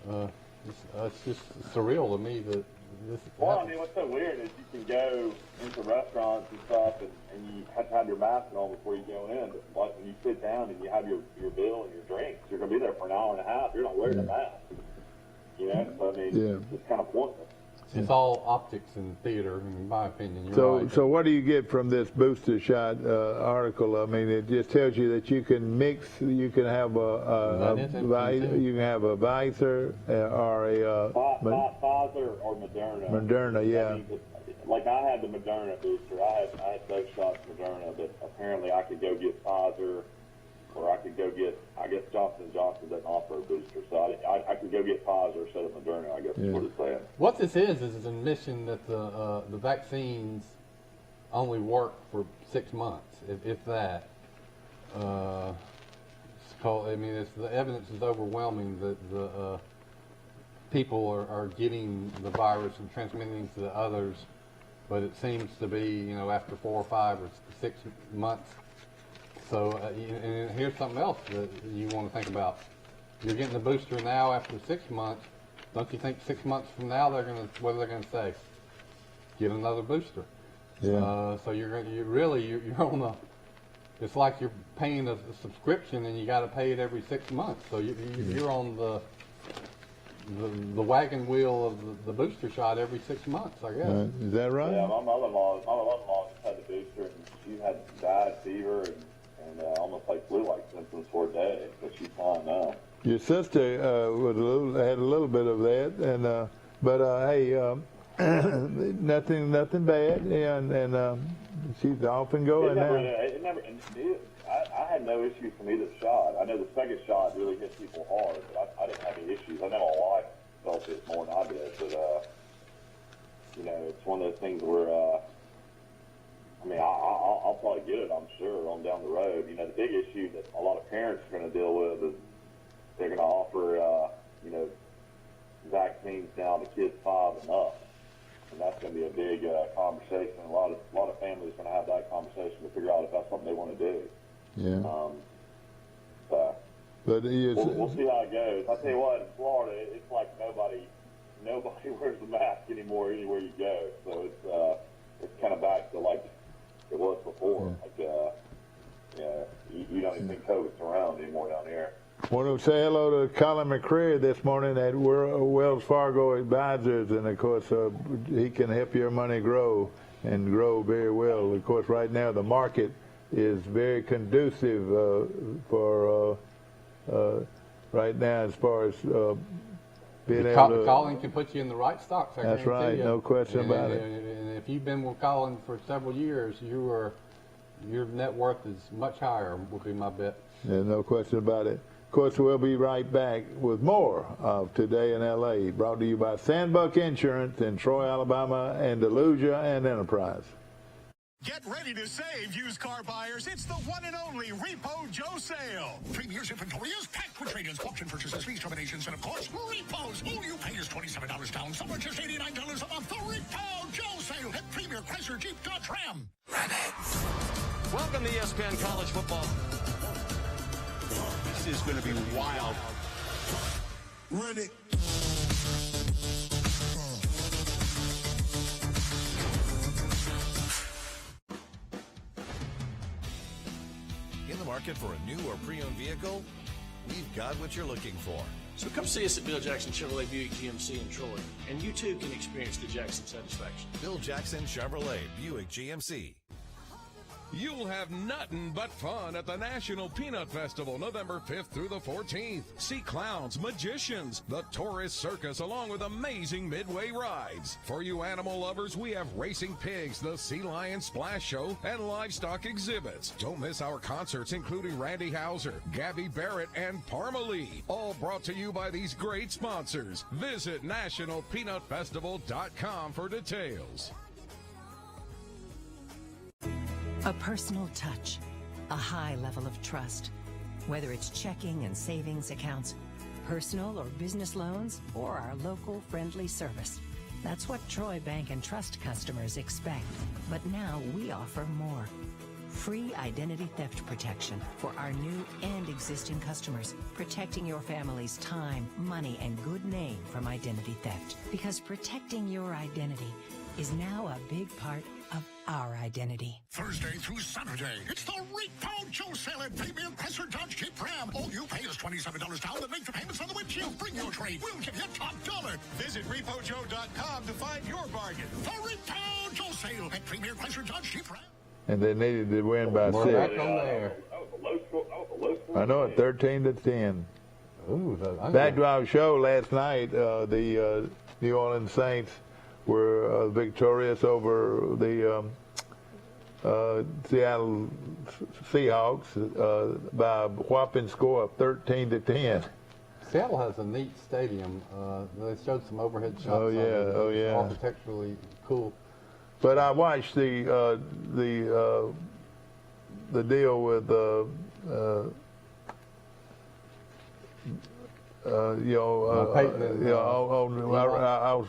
It's just surreal to me that this. Well, I mean, what's so weird is you can go into restaurants and stuff, and you have to have your mask on before you go in. But like when you sit down and you have your bill and your drinks, you're going to be there for an hour and a half. You're not wearing a mask. You know, so I mean, it's kind of pointless. It's all optics and theater, in my opinion. So, right. so what do you get from this booster shot article? I mean, it just tells you that you can mix. You can have you can have a Pfizer or a Pfizer or Moderna. Moderna, yeah. Like I had the Moderna booster. I had both shots Moderna, but apparently I could go get Pfizer, or I could go get. I guess Johnson & Johnson doesn't offer a booster, so I could go get Pfizer instead of Moderna. I guess is what it's saying. What this is an admission that the vaccines only work for 6 months, if that. I mean, the evidence is overwhelming that the people are getting the virus and transmitting it to the others, but it seems to be, after 4 or 5 or 6 months. So, and here's something else that you want to think about. You're getting the booster now after 6 months. Don't you think 6 months from now what are they going to say? Get another booster. Yeah. So you're on a. It's like you're paying a subscription and you got to pay it every 6 months. So you're on the wagon wheel of the booster shot every 6 months, I guess. Is that right? Yeah, my mother-in-law just had the booster, and she had died fever and almost like flu-like symptoms for a day, but she's fine now. Your sister had a little bit of that, and but hey, nothing bad, and she's off and going now. I had no issues from either shot. I know the second shot really hit people hard, but I didn't have any issues. I know my wife felt it more than I did, but it's one of those things where I mean, I'll probably get it, I'm sure, on down the road. The big issue that a lot of parents are going to deal with is they're going to offer, vaccines now to kids 5 and up. And that's going to be a big conversation. A lot of families are going to have that conversation to figure out if that's something they want to do. Yeah. But we'll see how it goes. I tell you what, in Florida, it's like nobody wears the mask anymore anywhere you go. So it's kind of back to like it was before. Yeah. Like, you don't even think COVID's around anymore down here. Want to say hello to Colin McCreary this morning at Wells Fargo Advisors, and of course he can help your money grow and grow very well. Of course, right now the market is very conducive for right now as far as being able to. Colin can put you in the right stocks. That's right, no question about it. And if you've been with Colin for several years, your net worth is much higher, would be my bet. Yeah, no question about it. Of course, we'll be right back with more of Today in L.A., brought to you by Sandbuck Insurance in Troy, Alabama, and Delusia and Enterprise. Get ready to save, used car buyers. It's the one and only Repo Joe sale. Premier's inventory is packed with trade-ins, auction purchases, lease terminations, and of course, repos. All you pay is $27 down, some are just $89 a month. The Repo Joe sale at Premier Chrysler Jeep Dodge Ram. Welcome to ESPN College Football. This is going to be wild. Run it. In the market for a new or pre-owned vehicle? We've got what you're looking for. So come see us at Bill Jackson Chevrolet Buick GMC in Troy, and you too can experience the Jackson satisfaction. Bill Jackson Chevrolet Buick GMC. You'll have nothing but fun at the National Peanut Festival, November 5th through the 14th. See clowns, magicians, the tourist circus, along with amazing midway rides. For you animal lovers, we have racing pigs, the Sea Lion Splash Show, and livestock exhibits. Don't miss our concerts, including Randy Houser, Gabby Barrett, and Parmalee. All brought to you by these great sponsors. Visit nationalpeanutfestival.com for details. A personal touch, a high level of trust. Whether it's checking and savings accounts, personal or business loans, or our local friendly service. That's what Troy Bank and Trust customers expect. But now we offer more. Free identity theft protection for our new and existing customers, protecting your family's time, money, and good name from identity theft. Because protecting your identity is now a big part of our identity. Thursday through Saturday, it's the Repo Joe sale at Premier Chrysler Dodge Jeep Ram. All you pay is $27 down and make the payments on the windshield. Bring your trade. We'll give you top dollar. Visit RepoJoe.com to find your bargain. The Repo Joe sale at Premier Chrysler Dodge Jeep Ram. And they needed to win by We're 6. back on there. That was a low score. I know it, 13-10. Ooh, Back to our show last night, the New Orleans Saints were victorious over the Seattle Seahawks by a whopping score of 13-10. Seattle has a neat stadium. They showed some overhead shots. Oh, yeah, of it. oh, yeah. Architecturally cool. But I watched the deal with Peyton and, I was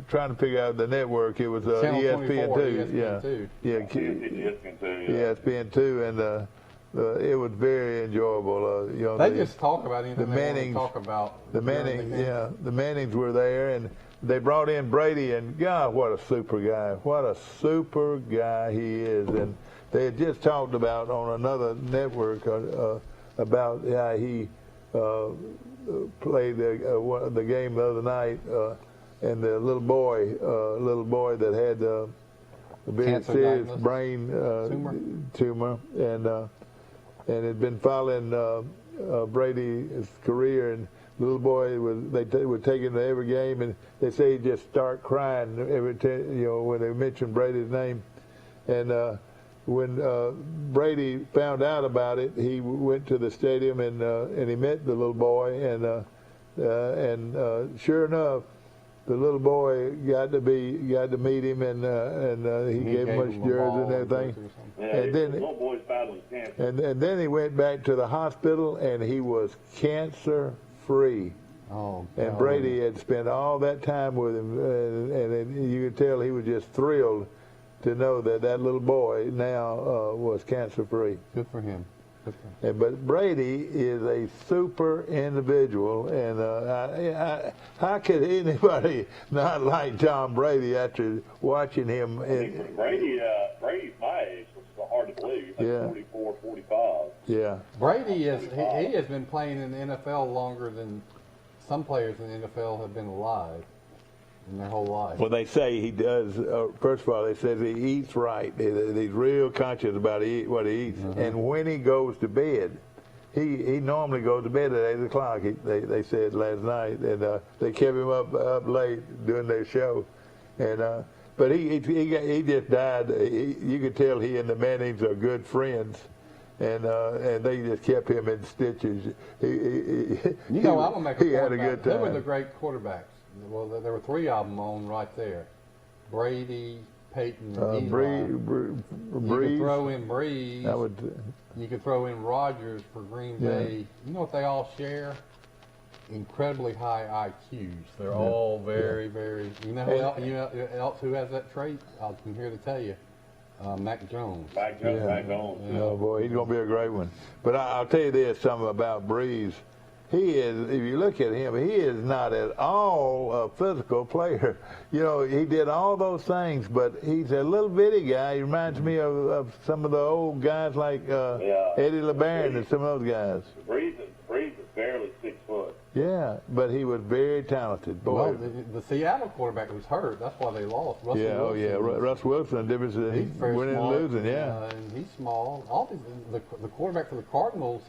trying to figure out the network. It was Channel ESPN 24, two, ESPN 2. ESPN 2, and it was very enjoyable. They just talk about anything the they want to Mannings, talk about. the Mannings were there, and they brought in Brady, and God, what a super guy! What a super guy he is! And they had just talked about on another network about how he played the game the other night, and the little boy that had a very serious brain tumor, and had been following Brady's career, and the little boy would take him to every game, and they say he'd just start crying every time, when they mentioned Brady's name. And when Brady found out about it, he went to the stadium and he met the little boy, and sure enough, the little boy got to meet him, and he gave him his jersey and everything. Yeah, and then the little boy's battling cancer. and then he went back to the hospital, and he was cancer free. Oh, and Brady had spent all that time with him, and you could tell he was just thrilled to know that little boy now was cancer free. Good for him. But Brady is a super individual, and how could anybody not like Tom Brady after watching him? Brady's my age, which is hard to believe. He's like 44, 45. Yeah. Brady he has been playing in the NFL longer than some players in the NFL have been alive in their whole life. Well, they say he does. First of all, they say he eats right. He's real conscious about what he eats. Mm-hmm. And when he goes to bed, he normally goes to bed at 8 o'clock. They said last night, and they kept him up late doing their show. And but he just died. You could tell he and the Mannings are good friends. And they just kept him in stitches. I'm gonna make he had a good time. They were the great quarterbacks. Well, there were 3 of them on right there: Brady, Peyton, and Eli. You could throw in Breeze. You could throw in Rodgers for Green Bay. You know what they all share? Incredibly high IQs. They're all very, very. You know who else who has that trait? I'm here to tell you. Mac Jones. Mac Jones. Oh boy, he's gonna be a great one. But I'll tell you this, something about Breeze. He is, if you look at him, he is not at all a physical player. He did all those things, but he's a little bitty guy. He reminds me of some of the old guys like Eddie LeBaron and some of those guys. Breeze is barely 6 foot. Yeah, but he was very talented. Boy. Well, the Seattle quarterback was hurt. That's why they lost. Russ Wilson. Difference he's winning and losing. And he's small. All these, the quarterback for the Cardinals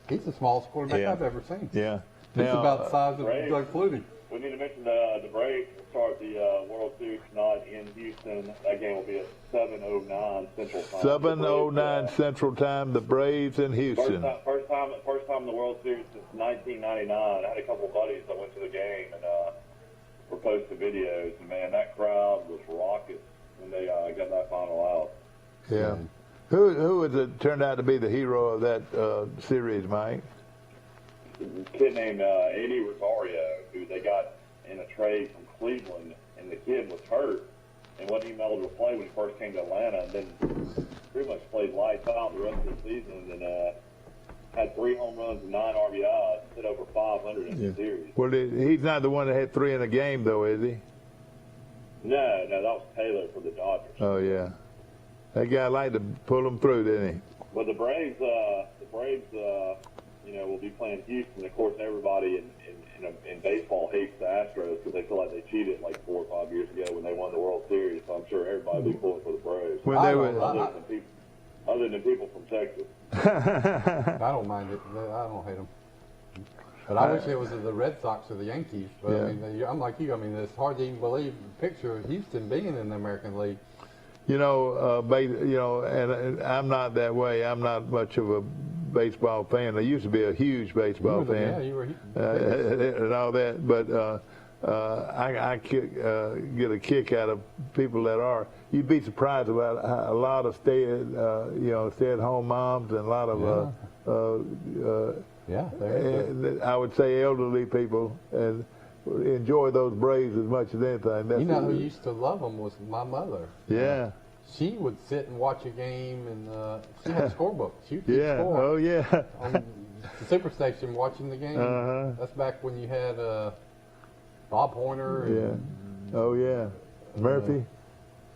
he's the smallest quarterback I've ever seen. Yeah. He's about the size of Doug Flutie. We need to mention the Braves will start the World Series tonight in Houston. That game will be at 7:09 Central Time. 7:09 Central Time. The Braves in Houston. First time in the World Series since 1999. I had a couple of buddies that went to the game and were posting videos. And man, that crowd was raucous when they got that final out. Yeah. Who was it turned out to be the hero of that series, Mike? a kid named Eddie Rosario, who they got in a trade from Cleveland, and the kid was hurt and wasn't even able to play when he first came to Atlanta, and then pretty much played lights out the rest of the season, and had 3 home runs and 9 RBIs, hit over 500 in the series. Well, he's not the one that had 3 in a game, though, is he? No, that was Taylor for the Dodgers. Oh, yeah. That guy liked to pull them through, didn't he? But the Braves, will be playing Houston. Of course, everybody in baseball hates the Astros because they feel like they cheated like 4 or 5 years ago when they won the World Series. So I'm sure everybody will be pulling for the Braves. When they were, other than people from Texas. I don't mind it. I don't hate them. But I wish it was the Red Sox or the Yankees. But Yeah. I mean, I'm like you. I mean, it's hard to even believe the picture of Houston being in the American League. and I'm not that way. I'm not much of a baseball fan. I used to be a huge baseball fan. Yeah, you were. And all that, but I get a kick out of people that are. You'd be surprised about a lot of stay-at-home moms and a lot of I would say elderly people and enjoy those Braves as much as anything. You know who used to love them was my mother. Yeah. She would sit and watch a game, and she had a scorebook. She would keep Yeah. score Oh yeah. on the Superstation watching the game. Uh-huh. That's back when you had Bob Horner. Yeah. And, Oh yeah. Murphy.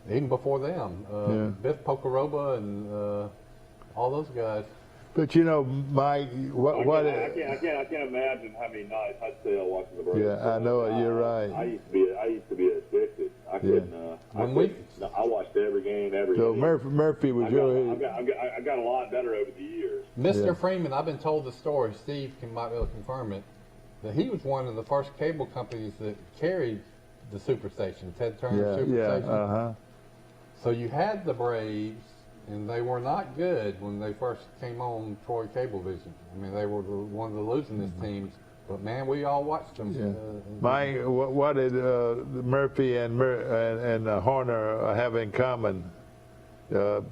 even before them, Biff Pocoroba and all those guys. But Mike, I can't imagine how many nights I'd stay out watching the Braves. Yeah, I know it. You're right. I used to be addicted. I couldn't. I watched every game, every. So inning. Murphy was I got a lot better over the years. Mr. Freeman, I've been told the story. Steve might be able to confirm it. That he was one of the first cable companies that carried the Superstation, Ted Turner Superstation. Yeah. Uh-huh. So you had the Braves, and they were not good when they first came on Troy Cablevision. I mean, they were one of the losingest teams. But man, we all watched them. Yeah. Mike, what did Murphy and Horner have in common? I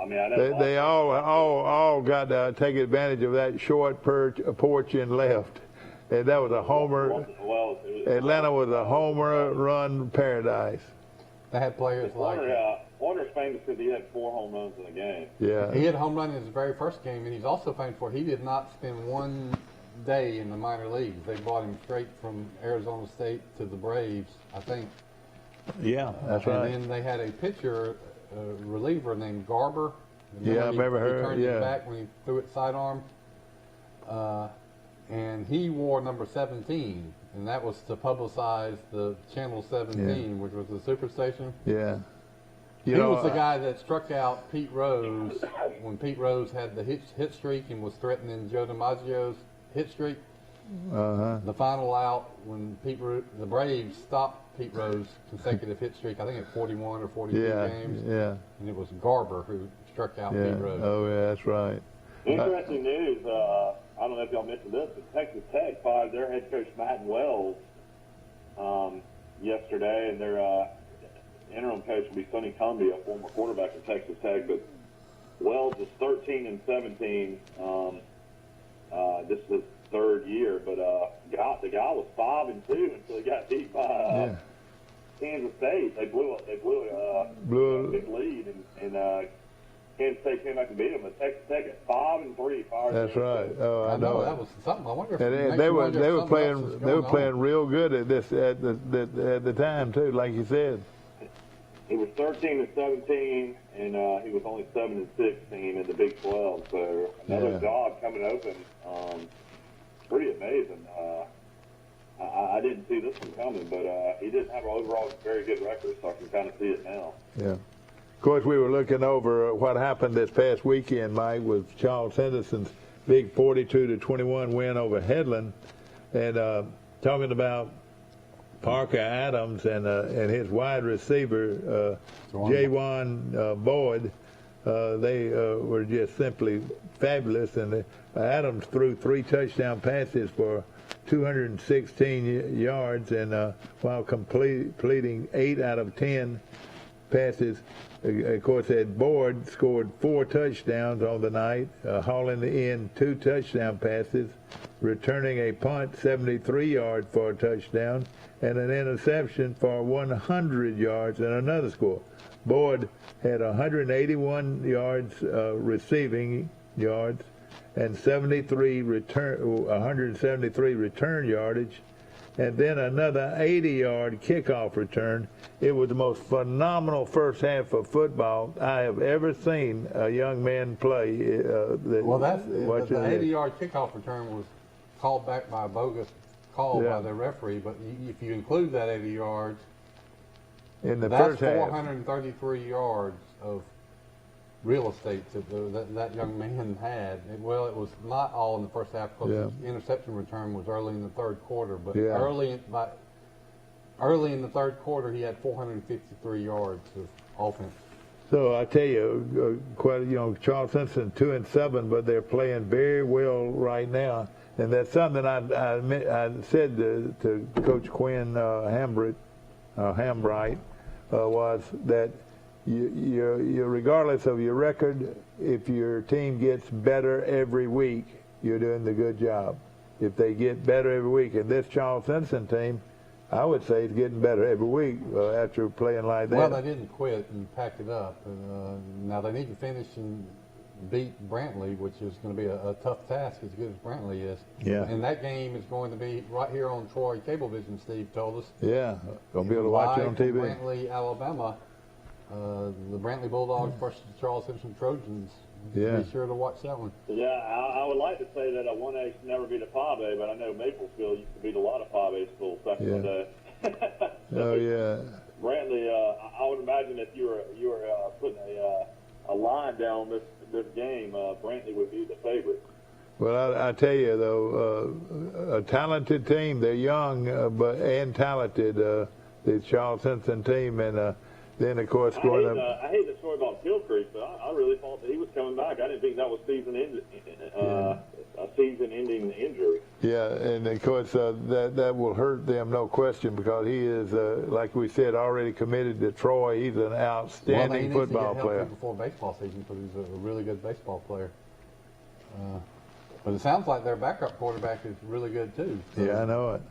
mean, they all got to take advantage of that short porch and left, and that was a homer. Atlanta was a homer run paradise. They had players like Horner's famous because he had 4 home runs in a game. Yeah, he had a home run in his very first game, and he's also famous for he did not spend one day in the minor leagues. They brought him straight from Arizona State to the Braves, I think. Yeah, that's right. And then they had a pitcher, reliever named Garber. Yeah, I remember her. He turned it back when he threw it sidearm. And he wore number 17, and that was to publicize the Channel 17, which was the Superstation. Yeah. He was the guy that struck out Pete Rose when Pete Rose had the hit streak and was threatening Joe DiMaggio's hit streak. Uh-huh. The final out when the Braves stopped Pete Rose's consecutive hit streak, I think at 41 or 42 games. Yeah. And it was Garber who struck out Pete Rose. Oh, yeah, that's right. Interesting news. I don't know if y'all mentioned this, but Texas Tech fired their head coach Matt Wells yesterday, and their interim coach will be Sonny Cumbie, a former quarterback at Texas Tech. But Wells is 13-17. This is his 3rd year, but the guy was 5-2 until he got beat by Kansas State. They blew a big lead, and Kansas State came back and beat them. But Texas Tech at 5-3. That's right. Oh, I know that was something. I wonder if they were playing real good at the time too, like you said. He was 13-17, and he was only 7-16 in the Big 12. So another job coming open. Pretty amazing. I didn't see this one coming, but he didn't have an overall very good record, so I can kind of see it now. Yeah. Of course, we were looking over what happened this past weekend, Mike, with Charles Henderson's big 42-21 win over Headland, and talking about Parker Adams and his wide receiver, Jaywan Boyd. They were just simply fabulous, and Adams threw 3 touchdown passes for 216 yards, and while completing 8 out of 10 passes. Of course, that Board scored 4 touchdowns on the night, hauling in 2 touchdown passes, returning a punt 73 yards for a touchdown, and an interception for 100 yards and another score. Boyd had 181 yards receiving yards and 173 return yardage, and then another 80-yard kickoff return. It was the most phenomenal first half of football I have ever seen a young man play. The 80-yard kickoff return was called back by a bogus call by the referee, but if you include that 80 yards, in the that's first half, 433 yards of real estate that young man had. Well, it was not all in the first half because the interception return was early in the third quarter, but early in the third quarter he had 453 yards of offense. So I tell you, Charles Simpson 2-7, but they're playing very well right now, and that's something I said to Coach Quinn Hambright was that you regardless of your record, if your team gets better every week, you're doing the good job. If they get better every week, and this Charles Simpson team, I would say it's getting better every week after playing like that. Well, they didn't quit and packed it up. Now they need to finish and beat Brantley, which is going to be a tough task as good as Brantley is. Yeah. And that game is going to be right here on Troy Cablevision, Steve told us. Yeah, going to be able to watch it on TV. Brantley, Alabama. The Brantley Bulldogs versus the Charles Simpson Trojans. Yeah. Be sure to watch that one. Yeah, I would like to say that a 1A should never beat a 5A, but I know Maplesville used to beat a lot of 5A schools back in the day. Oh yeah. Brantley, I would imagine if you were putting a line down this game, Brantley would be the favorite. Well, I tell you though, a talented team. They're young, and talented. The Charles Simpson team, and then of course I hate the story about Hill Creek, but I really thought that he was coming back. I didn't think that was a season-ending injury. Yeah, and of course that will hurt them, no question, because he is, like we said, already committed to Troy. He's an outstanding football player. Before baseball season, because he's a really good baseball player. But it sounds like their backup quarterback is really good too. So. Yeah, I know it.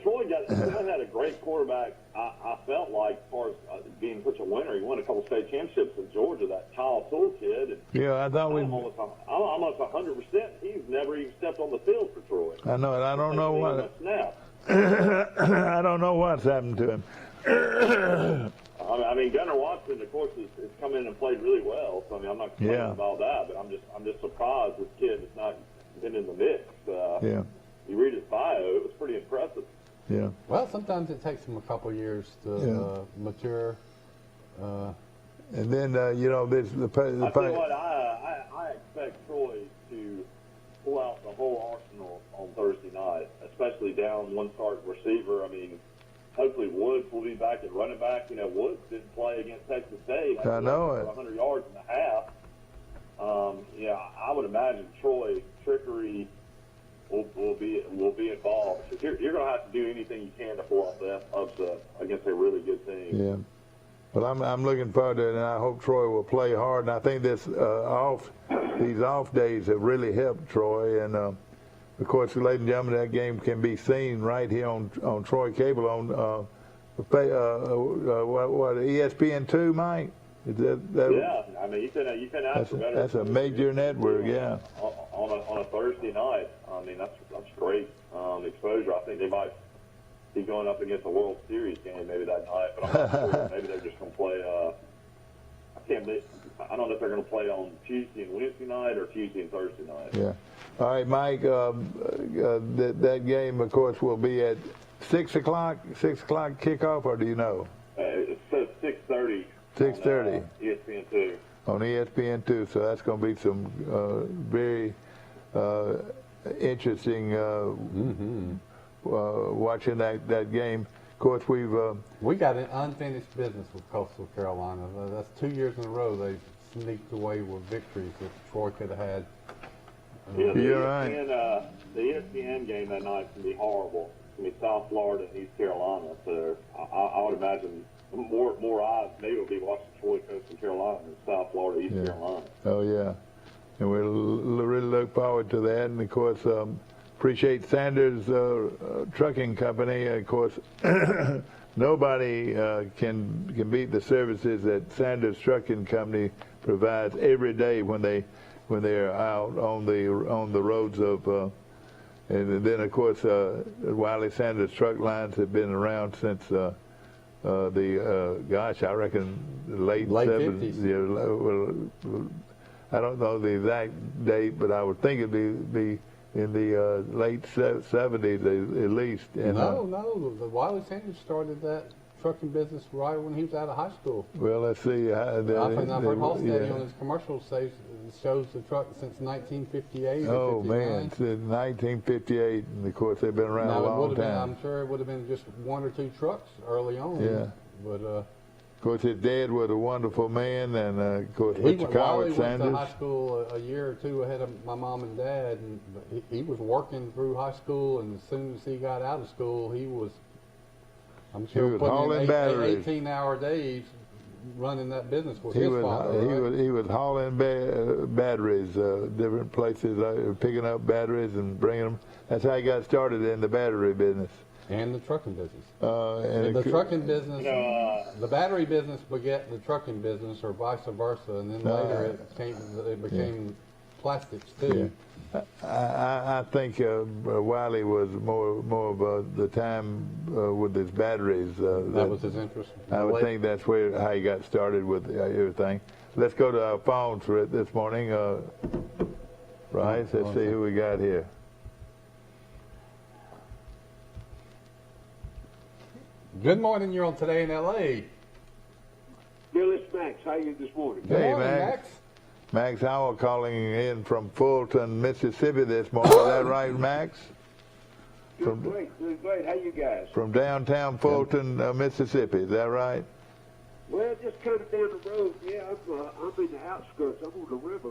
Troy had a great quarterback. I felt like, as far as being such a winner, he won a couple state championships in Georgia. That Kyle Soul kid. And yeah, I thought I'm almost 100%. He's never even stepped on the field for Troy. I know it. I don't know what. I don't know what's happened to him. I mean, Gunnar Watson, of course, has come in and played really well. So I mean, I'm not complaining about that, but I'm just surprised this kid has not been in the mix. You read his bio; it was pretty impressive. Yeah. Well, sometimes it takes them a couple years to mature. And then there's the. I tell you what, I expect Troy to pull out the whole arsenal on Thursday night, especially down one start receiver. I mean, hopefully Woods will be back at running back. Woods didn't play against Texas State. I know it. 100 yards in the half. I would imagine Troy trickery will be involved. You're going to have to do anything you can to pull off the upset against a really good team. Yeah. Well, I'm looking forward to it, and I hope Troy will play hard. And I think these off days have really helped Troy. And of course, ladies and gentlemen, that game can be seen right here on Troy Cable on ESPN2, Mike. Is that yeah, I mean you can ask for better. That's a major network, yeah. On a Thursday night, I mean that's great exposure. I think they might be going up against a World Series game maybe that night, but I'm not sure. Maybe they're just going to play. I don't know if they're going to play on Tuesday and Wednesday night or Tuesday and Thursday night. Yeah. All right, Mike. That game, of course, will be at 6 o'clock. 6 o'clock kickoff, or do you know? It says 6:30. 6:30. ESPN2. On ESPN2, so that's going to be some very interesting watching that game. Of course, we got an unfinished business with Coastal Carolina. That's 2 years in a row they've sneaked away with victories that Troy could have had. You're right. The ESPN game that night can be horrible. going to be South Florida and East Carolina. So I would imagine more eyes maybe will be watching Troy, Coastal Carolina than South Florida, East Carolina. Oh, yeah. And we really look forward to that. And, of course, appreciate Sanders Trucking Company. Of course, nobody can beat the services that Sanders Trucking Company provides every day when they're out on the roads of. And then, of course, Wiley Sanders Truck Lines have been around since gosh, I reckon late 50s. Yeah, I don't know the exact date, but I would think it'd be in the late 70s at least. And, No, the Wiley Sanders started that trucking business right when he was out of high school. Well, let's see. I've heard Halstead on his commercials shows the truck since 1958 Oh, or 59. man, since 1958, and of course they've been around a long time. I'm sure it would have been just one or two trucks early on. Yeah. But of course, his dad was a wonderful man, and of course, Wiley Howard went Sanders. to high school a year or two ahead of my mom and dad, and he was working through high school, and as soon as he got out of school, he was, I'm sure, was putting hauling in batteries. 18-hour days running that business with He his was father. Right? he was hauling batteries, different places, picking up batteries and bringing them. That's how he got started in the battery business. And the trucking business. And The trucking business, the battery business begat the trucking business, or vice versa, and then later it became plastics too. Yeah. I think Wiley was more of the time with his batteries. That was his interest. I would think that's how he got started with everything. Let's go to our phones for it this morning. Rice, let's see who we got here. Good morning. You're on Today in L.A. Billy Max, how are you this morning? Good Hey, morning, Max. Max Howell calling in from Fulton, Mississippi this morning. Is that right, Max? Doing great. How you guys? From downtown Fulton, Mississippi. Is that right? Well, just kind of down the road. Yeah, I'm in the outskirts. I'm on the river.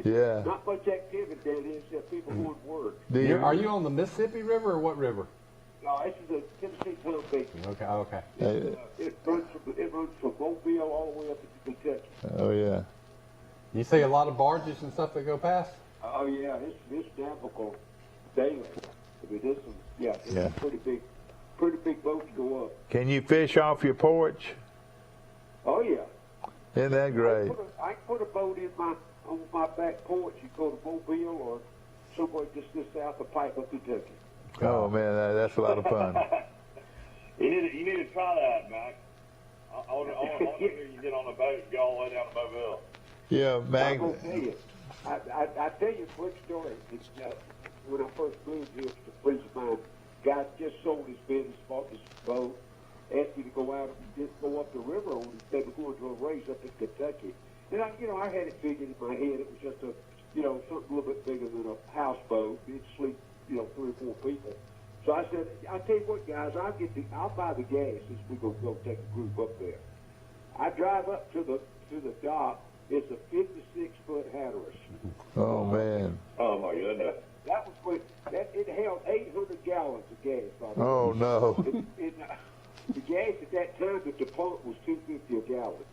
Yeah. Not much activity down here except people going to work. Are you on the Mississippi River or what river? No, this is the Tennessee Tunnel Basin. Okay. It runs from Mobile all the way up to Kentucky. Oh, yeah. You see a lot of barges and stuff that go past? Oh, yeah, it's navigable daily. I mean, Yeah. pretty big boats go up. Can you fish off your porch? Oh, yeah. Isn't that great? I can put a boat on my back porch. You go to Mobile or somewhere just south of Piper, Kentucky. Oh, man, that's a lot of fun. You need to try that, Max. I want to hear you get on a boat and go all the way down to Mobile. Yeah, Max. I'm going to tell you. I tell you a quick story. It's, when I first moved here, a friend of mine, guy just sold his business, bought this boat, asked me to go out and just go up the river on it. They were going to a race up in Kentucky. And I had it figured in my head. It was just something a little bit bigger than a houseboat. You'd sleep, 3 or 4 people. So I said, I'll tell you what, guys, I'll buy the gas as we go take a group up there. I drive up to the dock. It's a 56-foot Hatteras. Oh, man. Oh, my goodness. That was when it held 800 gallons of gas. Oh, no. The gas at that time at the pump was $2.50 a gallon.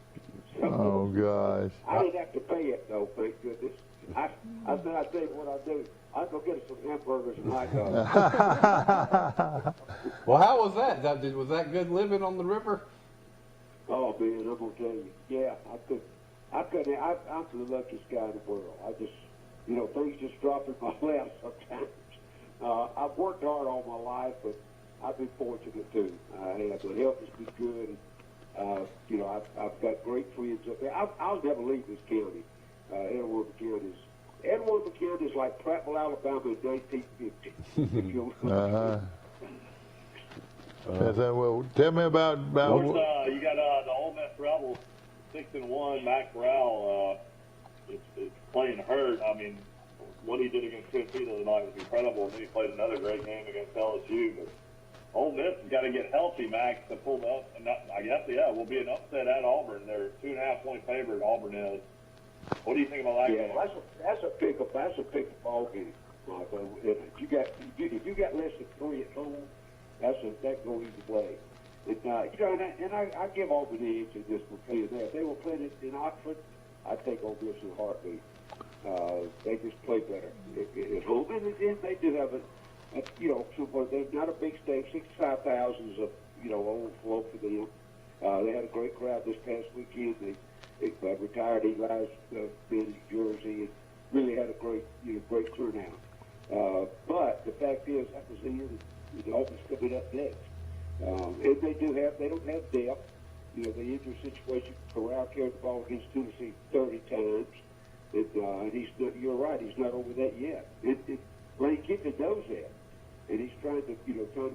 So Oh, gosh. I didn't have to pay it though, thank goodness. I said, I'll tell you what I'll do. I'll go get us some hamburgers and hot dogs. Well, how was that? Was that good living on the river? Oh man, I'm gonna tell you. Yeah, I'm the luckiest guy in the world. I just, things just drop in my lap sometimes. I've worked hard all my life, but I've been fortunate too. The health has been good. I've got great friends up there. I'll never leave this county. Edward County is like Prattville, Alabama in 1950. Well, tell me about you got the Ole Miss Rebels, 6-1. Mac Corral is playing hurt. I mean, what he did against Tennessee the other night was incredible. And then he played another great game against LSU. But Ole Miss has got to get healthy, Max, to pull up. And I guess, will be an upset at Auburn. They're 2.5-point favorite. Auburn is. What do you think about that game? That's a pick-up ball game. Michael. If you got less than 3 at home, that goes either way. I give Auburn the edge in this for playing there. If they were playing it in Oxford, I'd take Ole Miss in a heartbeat. They just play better at home, and they do have they're not a big state. 65,000 is a overflow for them. They had a great crowd this past weekend. They retired Eli's in Jersey and really had a great turnout. But the fact is, that was the year that Auburn's coming up next. And they don't have depth. The injury situation, Corral carried the ball against Tennessee 30 times. And you're right, he's not over that yet. Lane Kiffin knows that. And he's trying to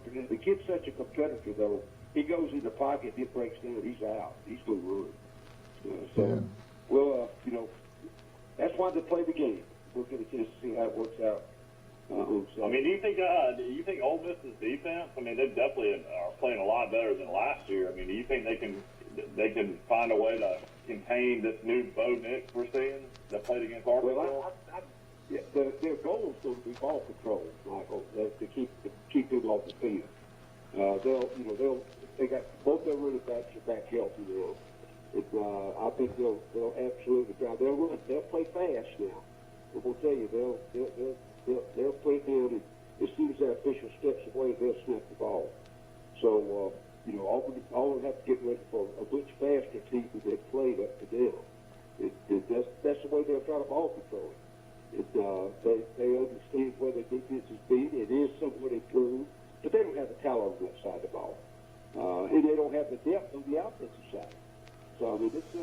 prevent. The kid's such a competitor, though. He goes in the pocket, it breaks down, he's out. He's going to run. That's why they play the game. We'll get a chance to see how it works out. I mean, do you think Ole Miss's defense? I mean, they definitely are playing a lot better than last year. I mean, do you think they can find a way to contain this new Bo Nix we're seeing that played against Arkansas? Well, their goal is going to be ball control, Michael, to keep them off the field. They got both their running backs are back healthy now. I think they'll absolutely try. They'll play fast now. I'm gonna tell you, they'll play down, and as soon as that official steps away, they'll snap the ball. So Auburn have to get ready for a much faster team than they played up to now. That's the way they'll try to ball control it. They understand where their defense has been. It is somewhat improved, but they don't have the talent on that side of the ball, and they don't have the depth on the offensive side. So I mean, it's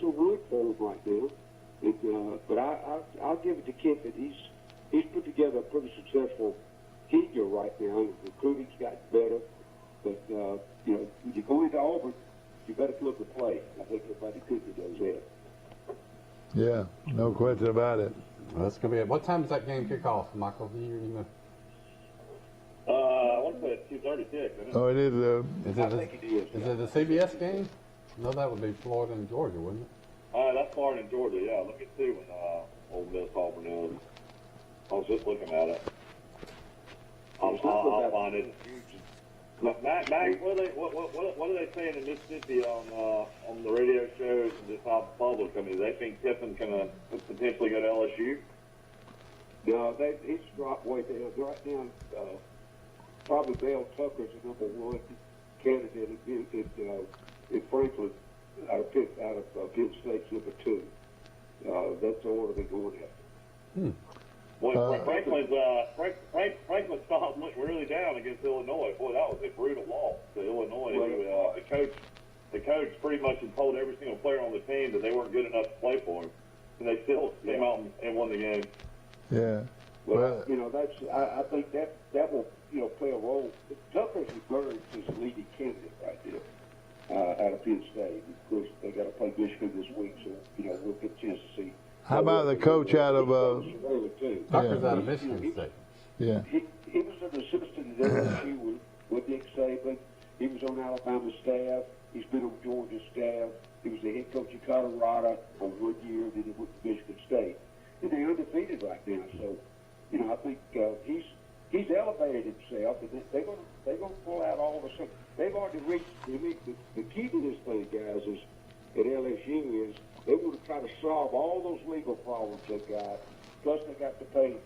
a run for them right now. But I'll give it to Kiffin. He's put together a pretty successful tenure right now. Recruiting's gotten better, but when you go into Auburn, you better look to play. I think everybody knows that. Yeah, no question about it. Well, that's gonna be it. What time does that game kick off, Michael? Do you know? I want to say it's 2:36. Isn't it? Oh, it is. I think it is. Is it the CBS game? No, that would be Florida and Georgia, wouldn't it? That's Florida and Georgia. Yeah, let me see when Ole Miss Auburn is. I was just looking at it. I'll find it. Mac, what are they saying in Mississippi on the radio shows and just how public? I mean, they think Kiffin's going to potentially go to LSU? No, he's dropped way down. Right now, probably Bell Tucker's the number one candidate in Franklin out of Penn State's number 2. That's the order they're going after. Well, Franklin's style went really down against Illinois. Boy, that was a brutal loss to Illinois. The coach pretty much had told every single player on the team that they weren't good enough to play for him, and they still came out and won the game. Yeah. Well, I think that will play a role. Tucker's emerged as a leading candidate right there out of Penn State. Of course, they got to play Michigan this week, so we'll get a chance to see. How about the coach out of Tucker's out of Michigan State? Yeah. He was an assistant at LSU with Nick Saban. He was on Alabama's staff. He's been on Georgia's staff. He was the head coach of Colorado for 1 year, then he went to Michigan State. And they're undefeated right now. So, I think he's elevated himself, and they're going to pull out all the stuff. They've already reached. The key to this thing, guys, is at LSU is they want to try to solve all those legal problems they've got. Plus, they got to pay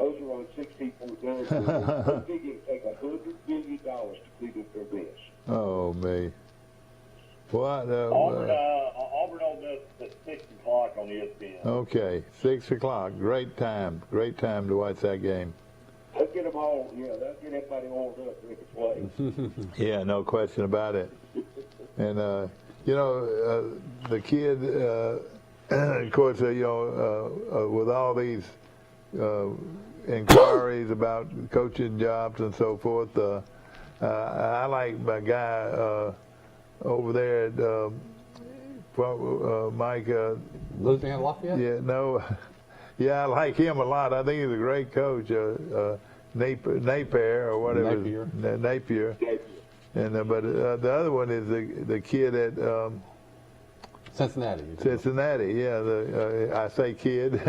Ogeron $16.9 million. They think it'll take $100 million to clean up their mess. Oh, me. What? Auburn Ole Miss at 6 o'clock on ESPN. Okay, 6 o'clock. Great time. Great time to watch that game. They'll get them all. Yeah, they'll get everybody oiled up so they can play. Yeah, no question about it. And the kid, of course, with all these inquiries about coaching jobs and so forth, I like my guy over there at Mike. Louisiana Lafayette? Yeah, no. Yeah, I like him a lot. I think he's a great coach. Napier or whatever. Napier. And but the other one is the kid at Cincinnati. Cincinnati, yeah. I say kid.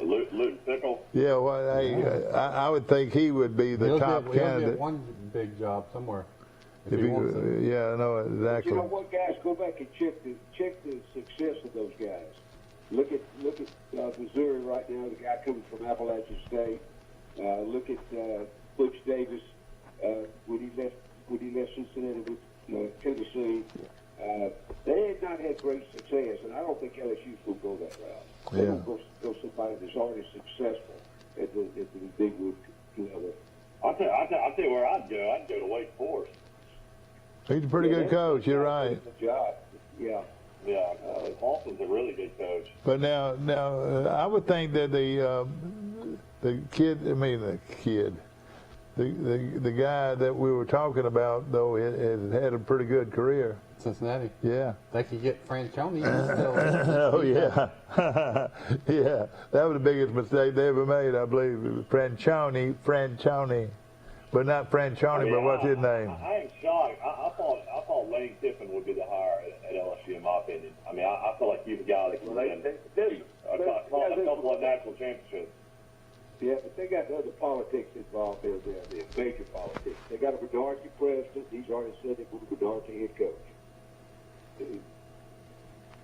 Luke Fickell. Yeah, well, I would think he would be the top He'll candidate. get one big job somewhere. If he, yeah, I know exactly. But you know what, guys? Go back and check the success of those guys. Look at Missouri right now. The guy coming from Appalachian State. Look at Butch Davis when he left Cincinnati with Tennessee. They had not had great success, and I don't think LSU's going to go that route. They're going to go somebody that's already successful at the big level. I'll tell you where I'd go. I'd go to Wake Forest. He's a pretty good coach. You're right. Good job. Yeah. Yeah, Paulson's a really good coach. But now, I would think that the guy that we were talking about, though, has had a pretty good career. Cincinnati. Yeah. They could get Franchione. Oh, yeah. Yeah. That was the biggest mistake they ever made, I believe. It was Franchione. But not Franchione, but what's his name? I am shocked. I thought Lane Kiffin would be the hire at LSU, in my opinion. I mean, I feel like he's a guy that can win a couple of national championships. Yeah, but they got other politics involved in there, major politics. They got a minority president. He's already said they want a minority head coach.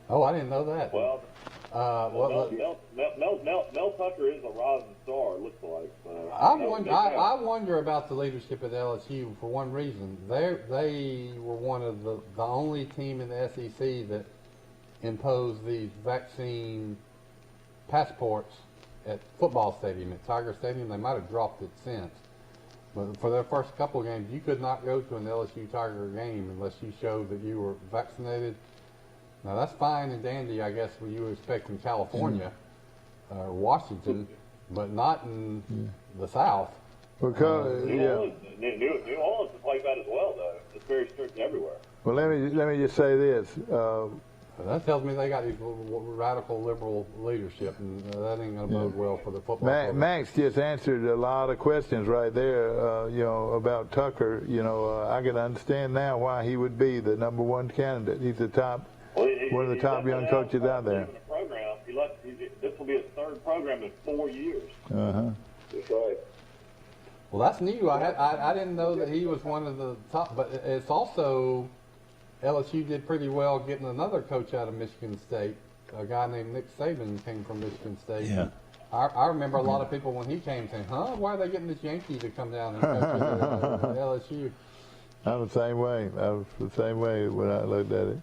Oh, I didn't know that. Well, Mel Tucker is a rising star, it looks like. I wonder about the leadership at LSU for one reason. They were one of the only team in the SEC that imposed these vaccine passports at football stadium, at Tiger Stadium. They might have dropped it since. But for their first couple of games, you could not go to an LSU Tiger game unless you showed that you were vaccinated. Now, that's fine and dandy, I guess, what you would expect in California or Washington, but not in the South. Because, New Orleans is like that as well, though. It's very strict everywhere. Well, let me just say this. That tells me they got these radical liberal leadership, and that ain't going to bode well for the football program. Max just answered a lot of questions right there, about Tucker. I can understand now why he would be the number one candidate. He's the top, one of the top young coaches out there. This will be his third program in 4 years. That's right. Well, that's new. I didn't know that he was one of the top, but it's also LSU did pretty well getting another coach out of Michigan State. A guy named Nick Saban came from Michigan State. Yeah. I remember a lot of people when he came saying, why are they getting this Yankee to come down and coach at LSU? I'm the same way. I was the same way when I looked at it.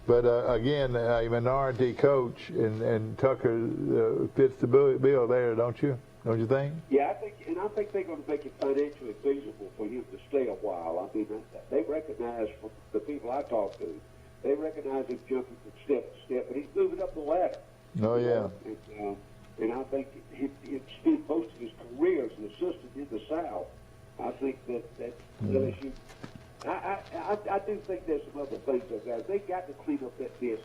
But again, a minority coach and Tucker fits the bill there, don't you? Don't you think? Yeah, I think they're going to make it financially feasible for him to stay a while. I mean, they recognize, from the people I talk to, they recognize him jumping from step to step, but he's moving up the ladder. Oh, yeah. And I think he spent most of his career as an assistant in the South. I think that LSU. I do think there's some other things though, guys. They got to clean up that mess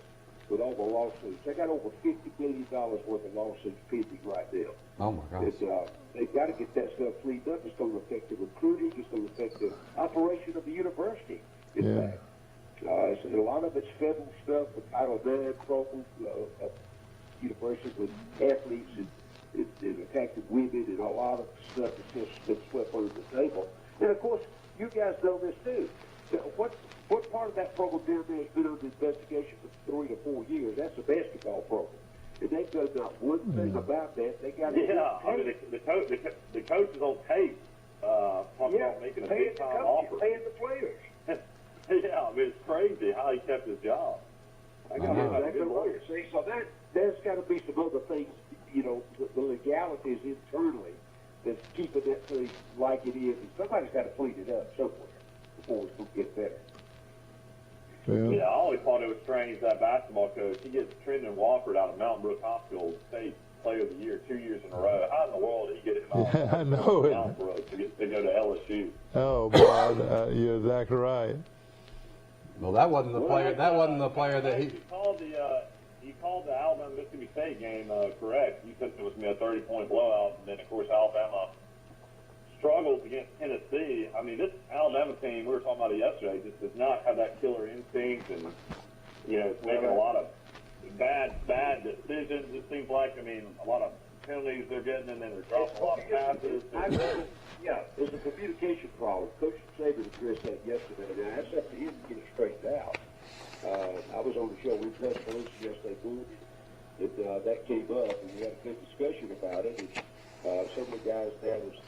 with all the lawsuits. They got over $50 billion worth of lawsuits pending right now. Oh my gosh. They've got to get that stuff cleaned up. It's going to affect the recruiting. It's going to affect the operation of the university. In fact, a lot of it's federal stuff, the Title IX program, university with athletes and attacking women, and a lot of stuff that's just been swept under the table. And of course, you guys know this too. What part of that program down there has been under investigation for 3 to 4 years? That's the basketball program. And they've done not one thing about that. They got I mean, the coach is on tape talking about making a big time offer. Paying the players. Yeah, I mean, it's crazy how he kept his job. I got a good lawyer. See, so there's got to be some other things, the legalities internally that's keeping that thing like it is. And somebody's got to clean it up somewhere before it's going to get better. Yeah. I always thought it was strange that basketball coach, he gets Trendon Wofford out of Mountain Brook Hospital State Player of the Year 2 years in a row. How in the world did he get it I know it. Mountain Brook to go to LSU? Oh, boy, you're exactly right. Well, that wasn't the player. That wasn't the player that he called the Alabama Mississippi State game correct. You said it was going to be a 30-point blowout, and then of course Alabama struggles against Tennessee. I mean, this Alabama team, we were talking about it yesterday, just does not have that killer instinct, and it's making a lot of bad decisions. It seems like, a lot of penalties they're getting, and then they're dropping a lot of passes. Yeah, there's a communication problem. Coach Saban addressed that yesterday. Now, that's up to him to get it straightened out. I was on the show with press release yesterday morning, and that came up, and we had a good discussion about it. And some of the guys there was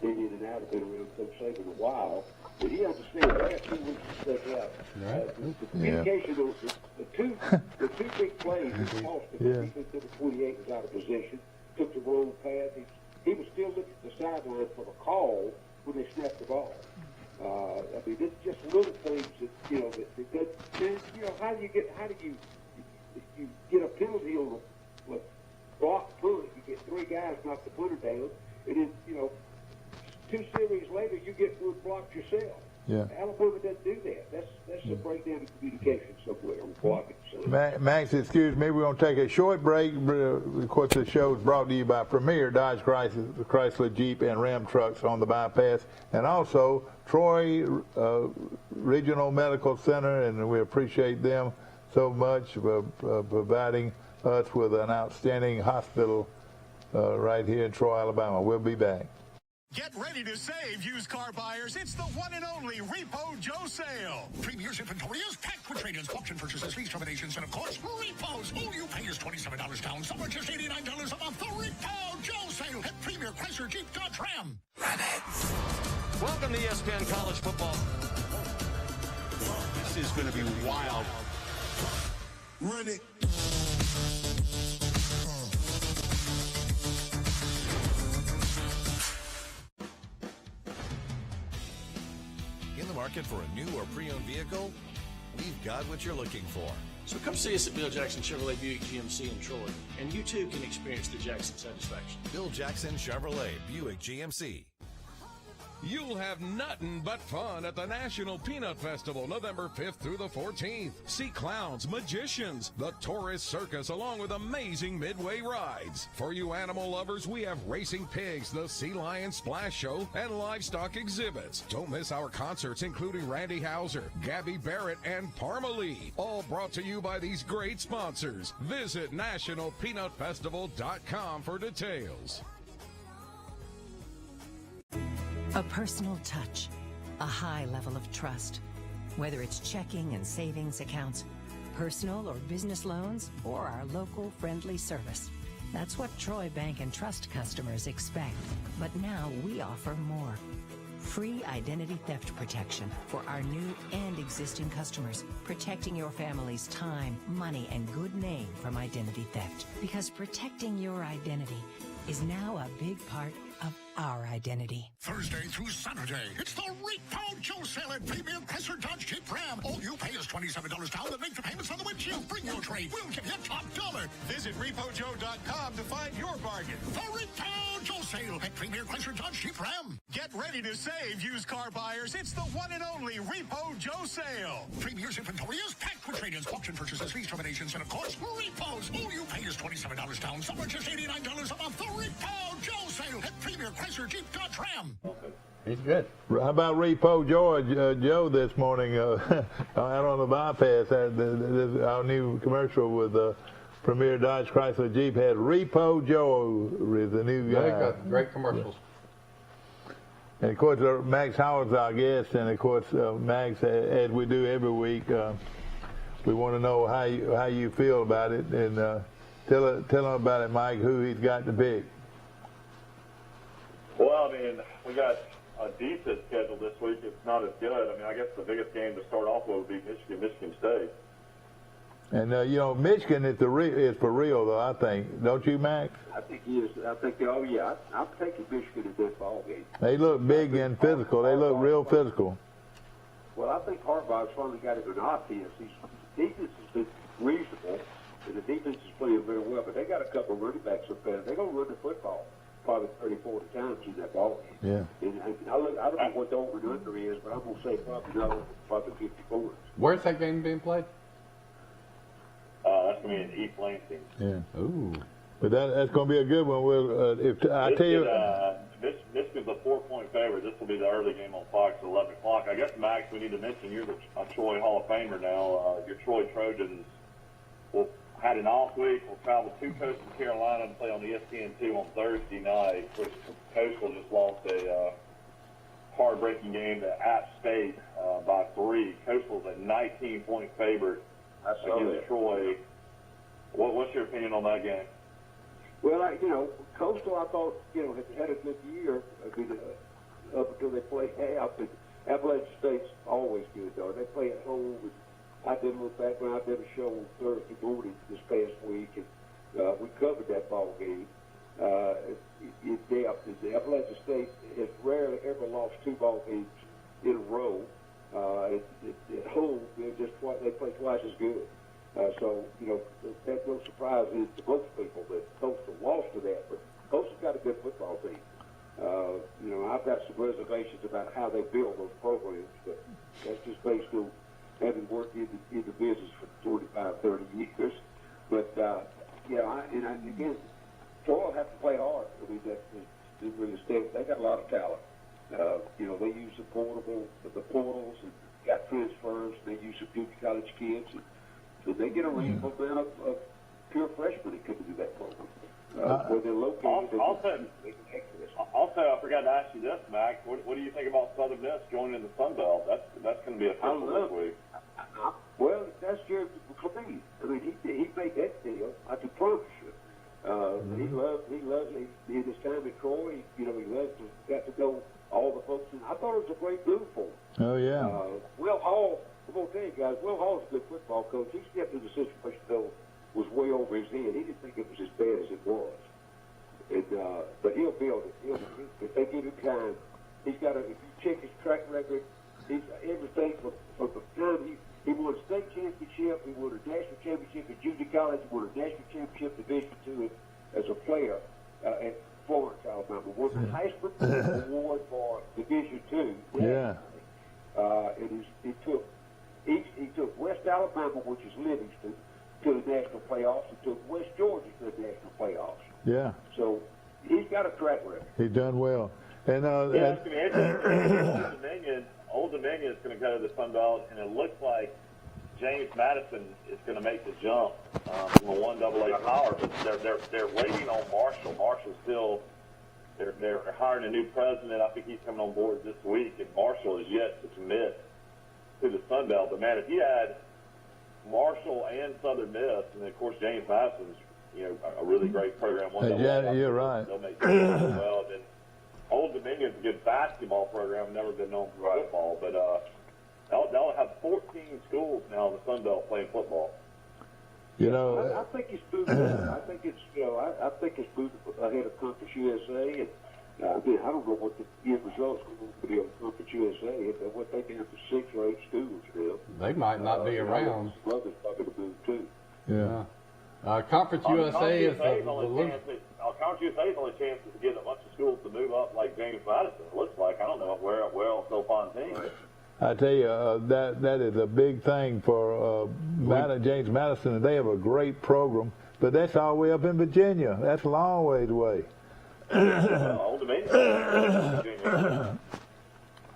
been in and out, have been around Coach Saban a while, but he understands that 2 weeks to step out. The communication, the two big plays that lost the defense to the 28 was out of position, took the wrong path. He was still looking at the sideline for the call when they snapped the ball. I mean, it's just little things that how do you get a penalty on a block punt? You get 3 guys knock the punter down, and then 2 series later you get one blocked yourself. Yeah. Alabama doesn't do that. That's a breakdown in communication somewhere on blocking. Max, excuse me, we're going to take a short break. Of course, the show is brought to you by Premier Dodge Chrysler Jeep and Ram trucks on the bypass, and also Troy Regional Medical Center, and we appreciate them so much for providing us with an outstanding hospital right here in Troy, Alabama. We'll be back. Get ready to save, used car buyers. It's the one and only Repo Joe sale. Premier's inventory is packed with trade-ins, auction purchases, lease terminations, and of course, repos. All you pay is $27 down. Some are just $89 a month. The Repo Joe sale at Premier Chrysler Jeep Dodge Ram. Welcome to ESPN College Football. This is going to be wild. Run it. In the market for a new or pre-owned vehicle? We've got what you're looking for. So come see us at Bill Jackson Chevrolet Buick GMC in Troy, and you too can experience the Jackson satisfaction. Bill Jackson Chevrolet Buick GMC. You'll have nothing but fun at the National Peanut Festival, November 5th through the 14th. See clowns, magicians, the tourist circus, along with amazing midway rides. For you animal lovers, we have racing pigs, the Sea Lion Splash Show, and livestock exhibits. Don't miss our concerts, including Randy Houser, Gabby Barrett, and Parmalee. All brought to you by these great sponsors. Visit nationalpeanutfestival.com for details. A personal touch, a high level of trust. Whether it's checking and savings accounts, personal or business loans, or our local friendly service. That's what Troy Bank and Trust customers expect. But now we offer more. Free identity theft protection for our new and existing customers, protecting your family's time, money, and good name from identity theft. Because protecting your identity is now a big part of our identity. Thursday through Saturday, it's the Repo Joe sale at Premier Chrysler Dodge Jeep Ram. All you pay is $27 down and make the payments on the windshield. Bring your trade. We'll give you top dollar. Visit RepoJoe.com to find your bargain. The Repo Joe sale at Premier Chrysler Dodge Jeep Ram. Get ready to save, used car buyers. It's the one and only Repo Joe sale. Premier's inventory is packed with trade-ins, auction purchases, lease terminations, and of course, repos. All you pay is $27 down. Some are just $89 a month. The Repo Joe sale at Premier Chrysler Jeep Dodge Ram. He's good. How about Repo Joe this morning out on the bypass? Our new commercial with Premier Dodge Chrysler Jeep had Repo Joe is the new guy. Great commercials. And of course, Max Howard's our guest, and of course, Max, as we do every week, we want to know how you feel about it, and tell him about it, Mike. Who he's got to pick. Well, I mean, we got a decent schedule this week. It's not as good. I mean, I guess the biggest game to start off with would be Michigan State. And, Michigan is for real, though, I think. Don't you, Max? I think he is. I'm taking Michigan in this ball game. They look big and physical. They look real physical. Well, I think Harbaugh's finally got it in offense. His defense has been reasonable, and the defense is playing very well, but they got a couple of running backs up there. They're going to run the football probably 30, 40 times in that ball game. Yeah. And I don't know what the over and under is, but I'm going to say probably 54. Where's that game being played? That's going to be in East Lansing. Yeah. Ooh. But that's going to be a good one. Michigan's a 4-point favorite. This will be the early game on Fox at 11 o'clock. I guess, Max, we need to mention you're a Troy Hall of Famer now. Your Troy Trojans, well, had an off week. We'll travel to Coastal Carolina and play on ESPN2 on Thursday night. Which Coastal just lost a heartbreaking game to App State by 3. Coastal's a 19-point favorite against Troy. What's your opinion on that game? Well, Coastal, I thought, had a good year. Up until they play half. And Appalachian State's always good, though. They play at home. And I did look back when I did a show on Thursday morning this past week, and we covered that ball game in depth. The Appalachian State has rarely ever lost 2 ball games in a row. At home, they play twice as good. So, that's no surprise to most people that Coastal lost to that. But Coastal's got a good football team. I've got some reservations about how they build those programs, but that's just based on having worked in the business for 25, 30 years. But, again, Troy will have to play hard. I mean, they got a lot of talent. They use the portals and got transfers. They use some community college kids. And they get a rainbow amount of pure freshmen that come into that program. Where they're located. Also, I forgot to ask you this, Mac. What do you think about Southern Miss joining the Sun Belt? That's going to be official this week. Well, that's Jerry Clemens. I mean, he made that deal. I can promise you. He loves in his time at Troy. He loves to got to know all the folks. And I thought it was a great move for him. Oh yeah. Will Hall. I'm gonna tell you guys, Will Hall's a good football coach. He stepped into the situation though was way over his head. He didn't think it was as bad as it was. And, but he'll build it. If they give him time, he's got to. If you check his track record, he's everything from the time he won a state championship, he won a national championship at junior college, he won a national championship Division II as a player at Florence, Alabama. Won the Heisman Award for Division II. Yeah. And he took West Alabama, which is Livingston, to the national playoffs, and took West Georgia to the national playoffs. Yeah. So he's got a track record. He's done well. And it's going to be interesting. Old Dominion is going to go to the Sun Belt, and it looks like James Madison is going to make the jump from a 1AA power, but they're waiting on Marshall. Marshall's still they're hiring a new president. I think he's coming on board this week, and Marshall is yet to commit to the Sun Belt. But man, if you had Marshall and Southern Miss, and then of course James Madison's a really great program. Yeah, you're right. They'll make it well. Then Old Dominion's a good basketball program, never been known for football, but they'll have 14 schools now in the Sun Belt playing football. I think it's moving. I think it's moving ahead of Conference USA. And I don't know what the end results are going to be on Conference USA. What they down to 6 or 8 schools now. They might not be around. Brothers probably to move too. Yeah. Conference USA is Conference USA's only chance is to get a bunch of schools to move up like James Madison. It looks like. I don't know where else they'll find teams. I tell you, that is a big thing for James Madison, and they have a great program. But that's all the way up in Virginia. That's a long ways away. Old Dominion. Virginia.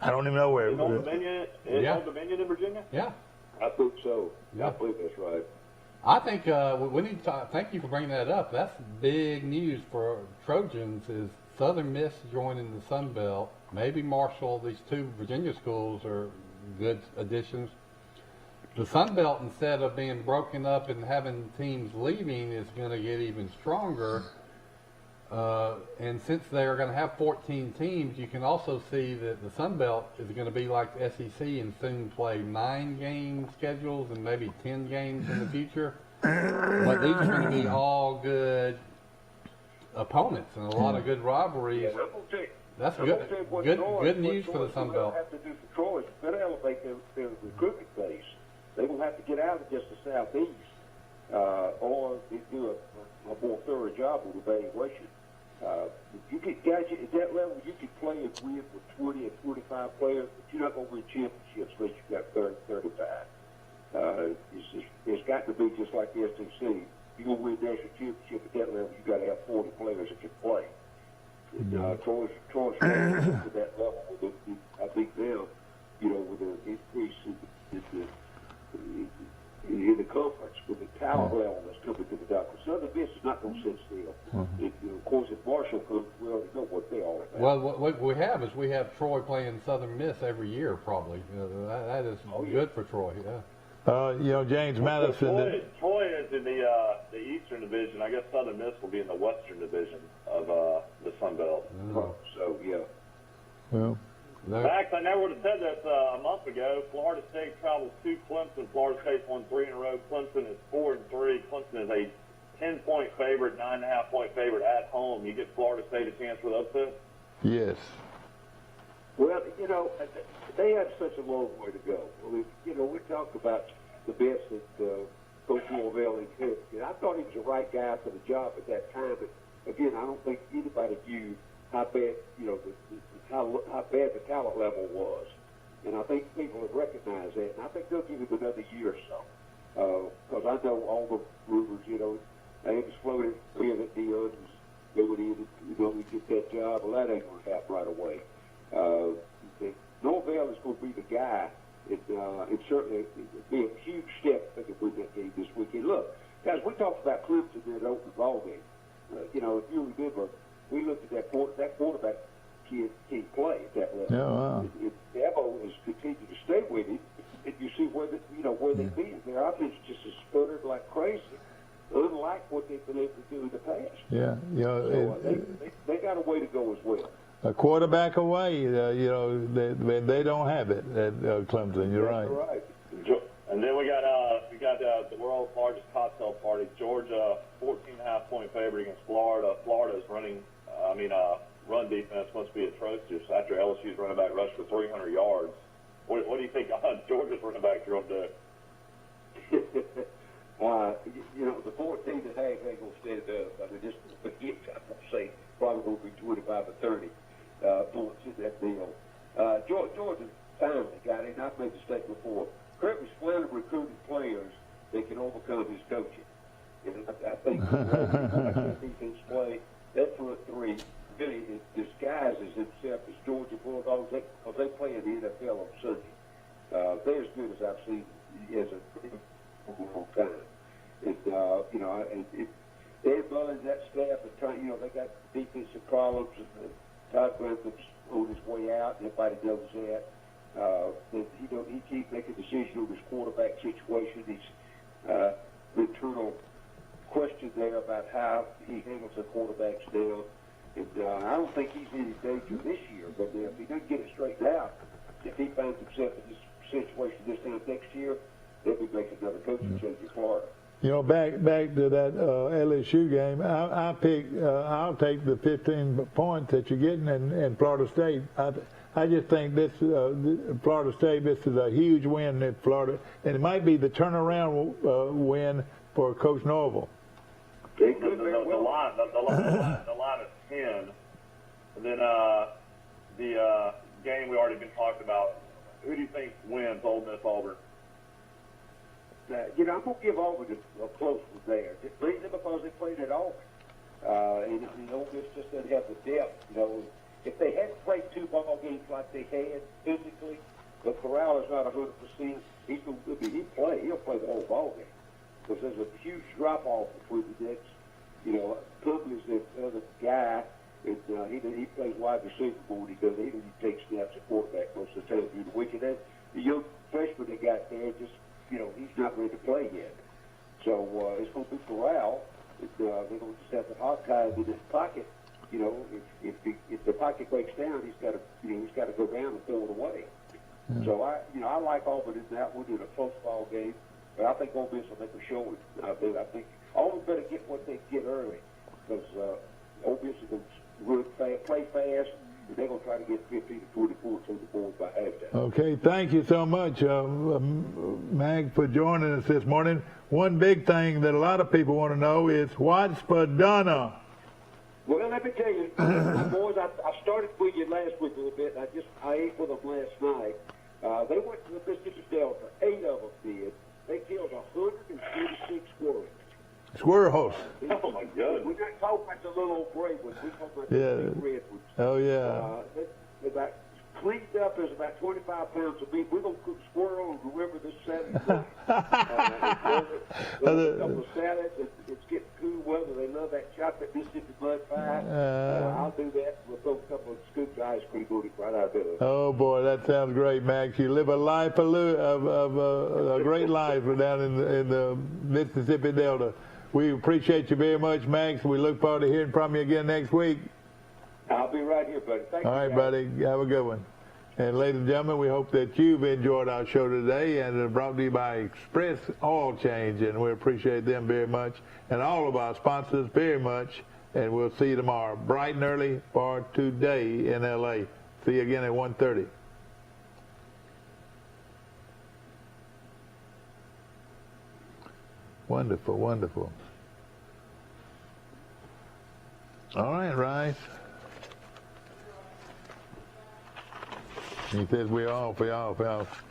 I don't even know where. Is Old Dominion in Virginia? Yeah. I think so. Yeah. I believe that's right. I think we need to thank you for bringing that up. That's big news for Trojans is Southern Miss joining the Sun Belt. Maybe Marshall, these 2 Virginia schools are good additions. The Sun Belt, instead of being broken up and having teams leaving, is going to get even stronger. And since they're going to have 14 teams, you can also see that the Sun Belt is going to be like the SEC and soon play 9-game schedules and maybe 10 games in the future. But these are going to be all good opponents and a lot of good rivalries. Yeah, that's good news for the Sun Belt. What have to do for Troy is better elevate their recruiting base. They will have to get out of just the Southeast, or they do a more thorough job with evaluation. You get guys at that level, you can play and win with 20 and 25 players, but you're not going to win championships unless you've got 30, 35. It's got to be just like the SEC. You're going to win national championship at that level, you've got to have 40 players that can play. Troy's to that level. I think now, with the increase in the conference, with the talent level that's coming Well, what we have is we have Troy playing Southern Miss every year, probably. That is good for Troy. Yeah. James Madison. Troy is in the Eastern Division. I guess Southern Miss will be in the Western Division of the Sun Belt. So yeah. Well. In fact, I never would have said this a month ago. Florida State travels to Clemson. Florida State's won 3 in a row. Clemson is 4-3. Clemson is a 10-point favorite, 9.5-point favorite at home. You get Florida State a chance for the upset? Yes. Well, they have such a long way to go. We talk about the best that Coach Norvell had. And I thought he was the right guy for the job at that time. But again, I don't think anybody knew how bad, how bad the talent level was. And I think people have recognized that. And I think they'll give him another year or so. Because I know all the rumors, they exploded here that Dion was going in, to get that job. Well, that ain't going to happen right away. Norvell is going to be the guy. It certainly it'd be a huge step if they could win that game this weekend. Look, guys, we talked about Clemson in the open ball game. If you remember, we looked at that quarterback kid play at that level. Yeah, wow. If Dabo has continued to stay with him, and you see where they've been. Their offense just has sputtered like crazy, unlike what they've been able to do in the past. Yeah, they got a way to go as well. A quarterback away, they don't have it at Clemson. You're right. Right. And then we got the world's largest cocktail party. Georgia, 14.5-point favorite against Florida. Florida's run defense must be atrocious after LSU's running back rushed for 300 yards. What do you think Georgia's running back are going to do? The 14 that ain't going to stand up. Just forget, I'm going to say probably going to be 25 or 30 points in that deal. Georgia finally got it, and I've made the statement before. Kirk was planning to recruit players that can overcome his coaching. And I think the defense play, that front three really disguises himself as Georgia Bulldogs because they play in the NFL on Sunday. They're as good as I've seen as a long time. And Dan Mullen, that staff, they got defensive problems, and Todd Grantham's on his way out, and everybody knows that. He keeps making decisions on his quarterback situation. He's internal question there about how he handles the quarterbacks now. And I don't think he's in any danger this year, but if he doesn't get it straightened out, if he finds himself in this situation this time next year, then we make another coaching change in Florida. Back to that LSU game, I'll take the 15 points that you're getting in Florida State. I just think this Florida State, this is a huge win in Florida, and it might be the turnaround win for Coach Norvell. The line is 10, and then the game we already been talking about. Who do you think wins Ole Miss Auburn? I'm going to give Auburn a close one there. Just mainly because they played at Auburn. And Ole Miss just doesn't have the depth. If they hadn't played 2 ball games like they had physically, but Corral is not 100%, he'll play the whole ball game. Because there's a huge drop-off between the next. Publey's the other guy, and he plays wide receiver more than he does. He takes snaps at quarterback most of the time during the week. And then the young freshman they got there just, he's not ready to play yet. So it's going to be Corral. They're going to just have to hog tie him in his pocket. If the pocket breaks down, he's got to go down and throw it away. Yeah. So I like Auburn in that one in a close ball game, but I think Ole Miss will make a showing. I think Auburn better get what they get early because Ole Miss is going to play fast. They're going to try to get 15 to 24 to the board by halftime. Okay, thank you so much, Mag, for joining us this morning. One big thing that a lot of people want to know is what's for dinner? Well, let me tell you, boys, I started with you last week a little bit. I ate with them last night. They went to the Mississippi Delta. 8 of them did. They killed 146 squirrels. Squirrels. Oh, my God. We're not talking about the little old gray ones. We're talking about the big red ones. Oh, yeah. About cleaned up, there's about 25 pounds of beef. We're going to cook squirrel and remember this Saturday night. A couple of salads. It's getting cool weather. They love that chocolate Mississippi mud pie. I'll do that. We'll throw a couple of scoops That sounds great, Max. You live a life of a great life down in the Mississippi Delta. We appreciate you very much, Max. We look forward to hearing from you again next week. I'll be right here, buddy. Thank you. All right, guys. buddy. Have a good one. And ladies and gentlemen, we hope that you've enjoyed our show today, and brought to you by Express Oil Change, and we appreciate them very much, and all of our sponsors very much. And we'll see you tomorrow, bright and early for Today in L.A. See you again at 1:30. Wonderful, wonderful. All right, Rice. He says we're off, we're off, we're off.